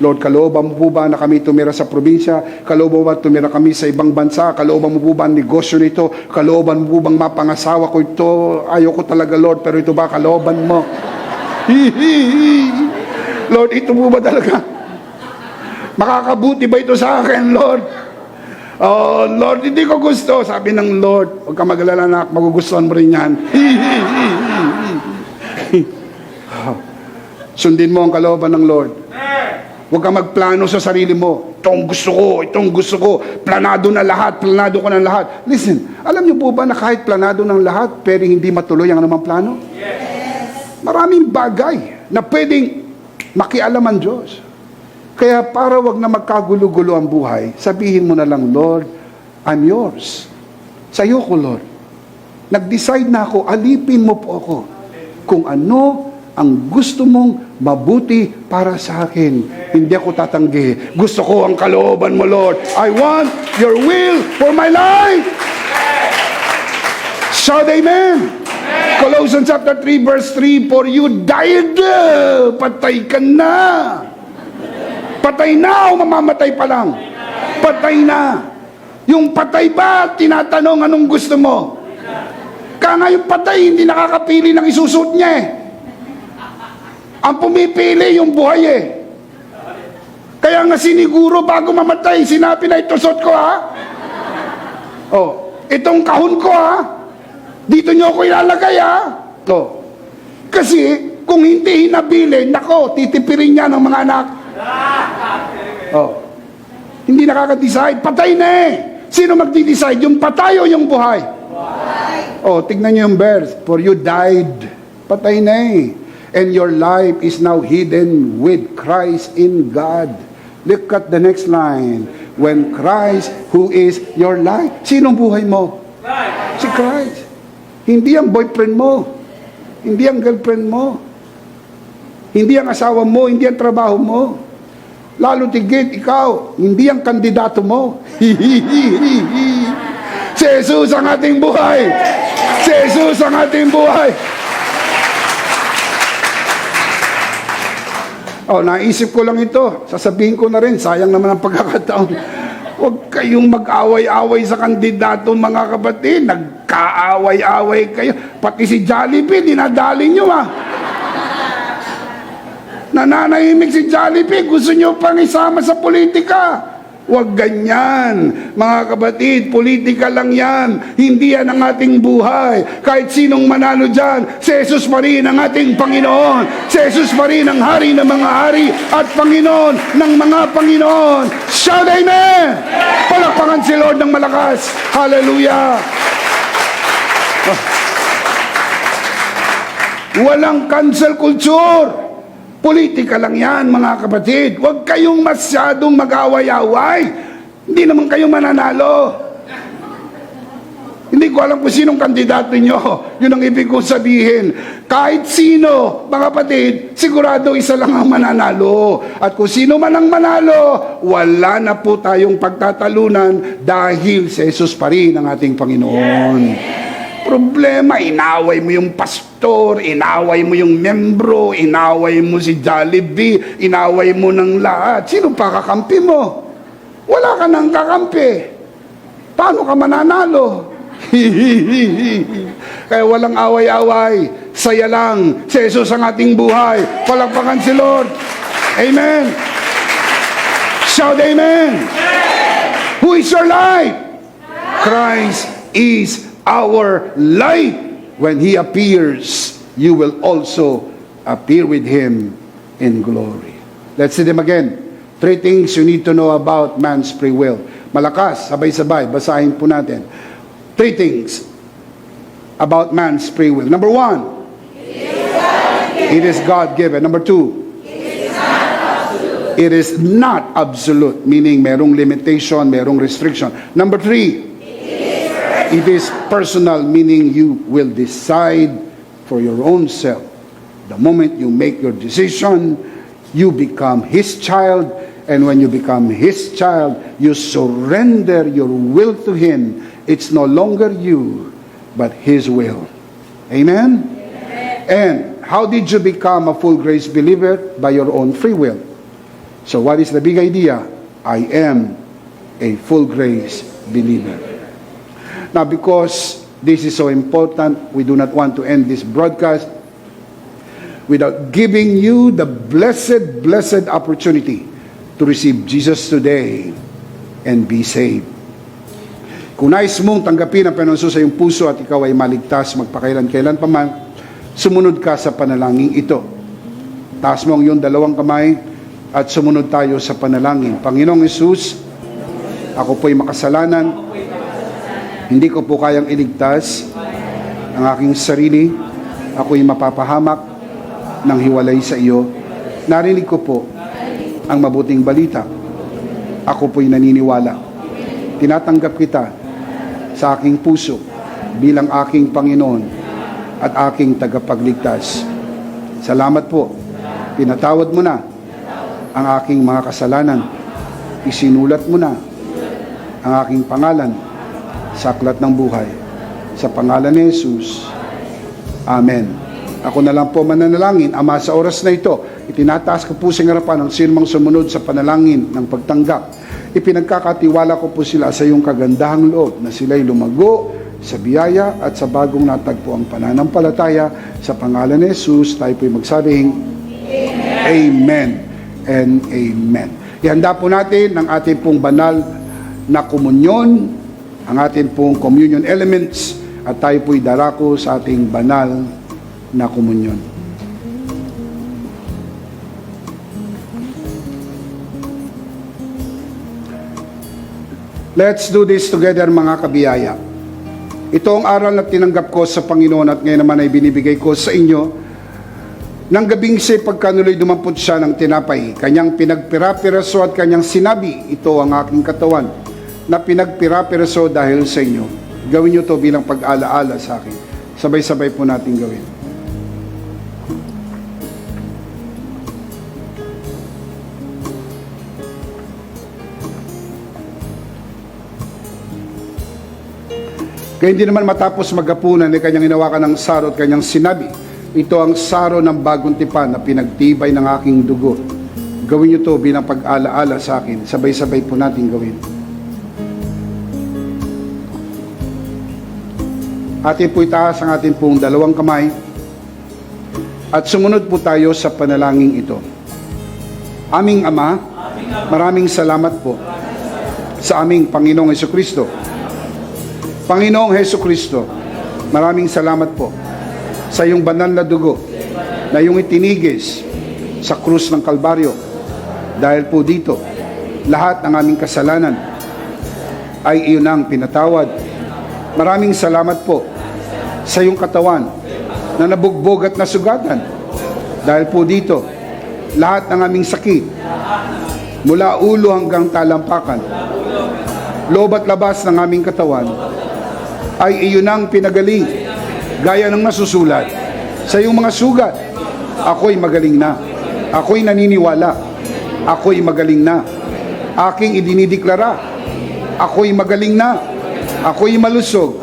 Lord, kalooban mo po ba na kami tumira sa probinsya? Kalooban mo ba tumira kami sa ibang bansa? Kalooban mo po ba ang negosyo nito? Kalooban mo po bang mapangasawa ko ito? Ayoko talaga, Lord, pero ito ba kalooban mo? Lord, ito po ba talaga? Makakabuti ba ito sa akin, Lord? Oh, Lord, hindi ko gusto. Sabi ng Lord, huwag ka mag-alala, anak, magugustuhan mo rin yan. Sundin mo ang kalooban ng Lord. Huwag ka magplano sa sarili mo. Itong gusto ko. Planado na lahat, planado ko ng lahat. Listen, alam niyo po ba na kahit planado ng lahat, pero hindi matuloy ang anumang plano? Yes. Maraming bagay na pwedeng makialam ang Diyos. Kaya para wag na magkagulo-gulo ang buhay, sabihin mo na lang, Lord, I'm yours. Sa iyo ko, Lord. Nag-decide na ako, alipin mo po ako. Kung ano ang gusto mong mabuti para sa akin, hindi ako tatanggi. Gusto ko ang kalooban mo, Lord. I want your will for my life. Shout amen. Colossians chapter 3 verse 3, for you died. Patay ka na. Patay na o mamamatay pa lang? Patay na. Yung patay ba, tinatanong anong gusto mo? Kaya nga yung patay, hindi nakakapili ng isusuot niya eh. Ang pumipili yung buhay eh. Kaya nga siniguro bago mamatay, sinabi na ito suot ko ha. Oh, itong kahon ko ha. Dito nyo ako ilalagay ha. Oh. Kasi kung hindi hinabili, nako, titipirin niya ng mga anak. Oh. Hindi nakaka-decide, patay na eh. Sino magdi-decide? Yung patay o yung buhay? Oh, tignan niyo yung verse. For you died. Patay na eh. And your life is now hidden with Christ in God. Look at the next line. When Christ, who is your life. Sinong buhay mo? Si Christ. Hindi ang boyfriend mo. Hindi ang girlfriend mo. Hindi ang asawa mo. Hindi ang trabaho mo. Lalo tigit, ikaw. Hindi ang kandidato mo. Si Jesus ang ating buhay. Si Jesus ang ating buhay. Oh, naisip ko lang ito. Sasabihin ko na rin, sayang naman ang pagkakataon. Huwag kayong mag-away-away sa kandidato, mga kapatid. Nagkaaway-away kayo. Pati si Jollibee, dinadali nyo ah. Nananahimik si Jollibee, gusto nyo pang isama sa politika. Huwag ganyan. Mga kapatid, politika lang yan. Hindi yan ang ating buhay. Kahit sinong manalo dyan, si Jesus pa rin ang ating Panginoon. Si Jesus pa rin ang hari ng mga hari at Panginoon ng mga Panginoon. Shout amen! Palakpakan si Lord ng malakas. Hallelujah! Walang cancel culture. Politika lang yan, mga kapatid. Huwag kayong masyadong mag-away-away. Hindi naman kayo mananalo. Hindi ko alam kung sinong kandidato nyo. Yun ang ibig kong sabihin. Kahit sino, mga kapatid, sigurado isa lang ang mananalo. At kung sino man ang manalo, wala na po tayong pagtatalunan dahil si Jesus pa rin ang ating Panginoon. Problema, inaway mo yung pastor, inaway mo yung membro, inaway mo si Jollibee, inaway mo ng lahat. Sino pa kakampi mo? Wala ka nang kakampi. Paano ka mananalo? Kaya walang away-away. Saya lang. Si Jesus ang ating buhay. Palakpakan si Lord. Amen. Shout amen. Who is your light? Christ is our light. When He appears, you will also appear with Him in glory. Let's see them again. 3 things you need to know about man's free will. Malakas, sabay-sabay, basahin po natin. 3 things about man's free will. Number 1, it is God-given. Number 2, it is not absolute, meaning merong limitation, merong restriction. Number 3, it is personal, meaning you will decide for your own self. The moment you make your decision, you become His child, and when you become His child, you surrender your will to Him. It's no longer you, but His will. Amen? And how did you become a full grace believer? By your own free will. So what is the big idea? I am a full grace believer. Now, because this is so important, we do not want to end this broadcast without giving you the blessed opportunity to receive Jesus today and be saved. Kung nais mong tanggapin ang Panginoon sa iyong puso at ikaw ay maligtas magpakailan-kailan pa man, sumunod ka sa panalangin ito. Taas mo ang iyong dalawang kamay at sumunod tayo sa panalangin. Panginoong Hesus, ako po'y makasalanan. Hindi ko po kayang iligtas ang aking sarili. Ako'y mapapahamak ng hiwalay sa iyo. Narinig ko po ang mabuting balita. Ako po'y naniniwala. Tinatanggap kita sa aking puso bilang aking Panginoon at aking tagapagligtas. Salamat po. Pinatawad mo na ang aking mga kasalanan. Isinulat mo na ang aking pangalan sa aklat ng buhay. Sa pangalan ni Jesus. Amen. Ako na lang po mananalangin. Ama, sa oras na ito, itinataas ko po sa harapan ng sinumang sumunod sa panalangin ng pagtanggap. Ipinagkakatiwala ko po sila sa iyong kagandahang loob na sila'y lumago sa biyaya at sa bagong natagpo ang pananampalataya. Sa pangalan ni Jesus, tayo po'y magsabing Amen and Amen. Ihanda po natin ang ating pong banal na komunyon, ang ating pong communion elements, at tayo po'y darako sa ating banal na komunyon. Let's do this together, mga kabiyaya. Ito ang aral na tinanggap ko sa Panginoon at ngayon naman ay binibigay ko sa inyo. Nang gabing si pagkanuloy dumampot siya ng tinapay, kanyang pinagpira-piraso at kanyang sinabi, ito ang aking katawan na pinagpira-piraso dahil sa inyo. Gawin niyo to bilang pag-alaala sa akin. Sabay-sabay po natin gawin. Kaya hindi naman matapos maghapunan ay kanyang hinawakan ng saro at kanyang sinabi, ito ang saro ng bagong tipan na pinagtibay ng aking dugo. Gawin niyo to bilang pag-alaala sa akin. Sabay-sabay po natin gawin. Atin po itaas ang ating pong dalawang kamay at sumunod po tayo sa panalangin ito. Aming Ama, maraming salamat po sa aming Panginoong Hesukristo. Panginoong Hesukristo, maraming salamat po sa iyong banal na dugo na iyong itinigis sa krus ng Kalbaryo. Dahil po dito, lahat ng aming kasalanan ay iyon ang pinatawad. Maraming salamat po sa iyong katawan na nabugbog at nasugatan. Dahil po dito, lahat ng aming sakit, mula ulo hanggang talampakan, loob at labas ng aming katawan, ay iyon ang pinagaling, gaya ng nasusulat sa iyong mga sugat. Ako'y magaling na. Ako'y naniniwala. Ako'y magaling na. Aking idinideklara. Ako'y magaling na. Ako'y malusog,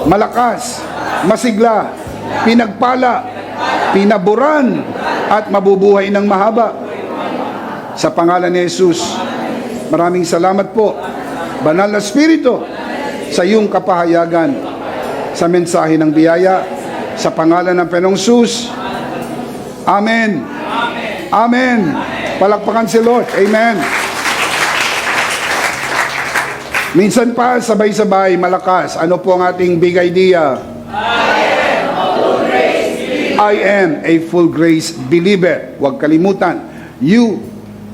malakas, masigla, pinagpala, pinaburan, at mabubuhay ng mahaba. Sa pangalan ni Jesus, maraming salamat po, Banal na Espiritu, sa iyong kapahayagan sa mensahe ng biyaya. Sa pangalan ng Panginoong Jesus, Amen. Amen. Palakpakan si Lord. Amen. Minsan pa, sabay-sabay, malakas. Ano po ang ating big idea? I am a full grace believer. Huwag kalimutan, you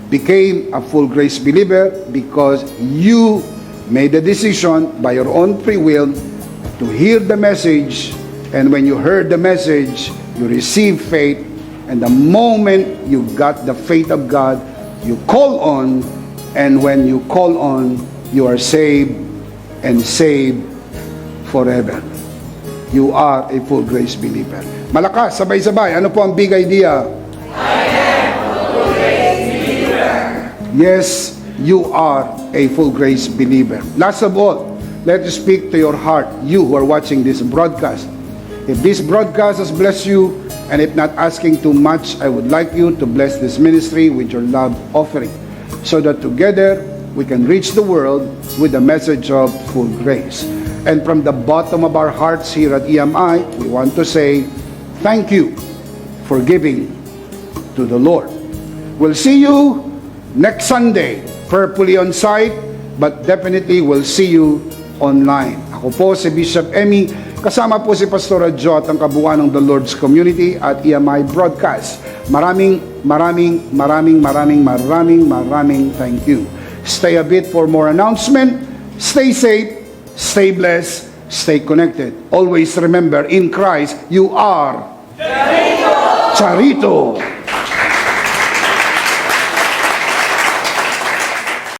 became a full grace believer because you made a decision by your own free will to hear the message, and when you heard the message, you received faith, and the moment you got the faith of God, you call on, and when you call on, you are saved and saved forever. You are a full grace believer. Malakas, sabay-sabay. Ano po ang big idea? Yes, you are a full grace believer. Last of all, let us speak to your heart, you who are watching this broadcast. If this broadcast has blessed you, and if not asking too much, I would like you to bless this ministry with your love offering, so that together we can reach the world with the message of full grace. And from the bottom of our hearts here at EMI, we want to say thank you for giving to the Lord. We'll see you next Sunday, prayerfully on site, but definitely we'll see you online. Ako po si Bishop Emmy, kasama po si Pastor Jo at ang kabuuan ng The Lord's Community at EMI Broadcast. Maraming thank you. Stay a bit for more announcement. Stay safe, stay blessed, stay connected. Always remember, in Christ, you are Charito.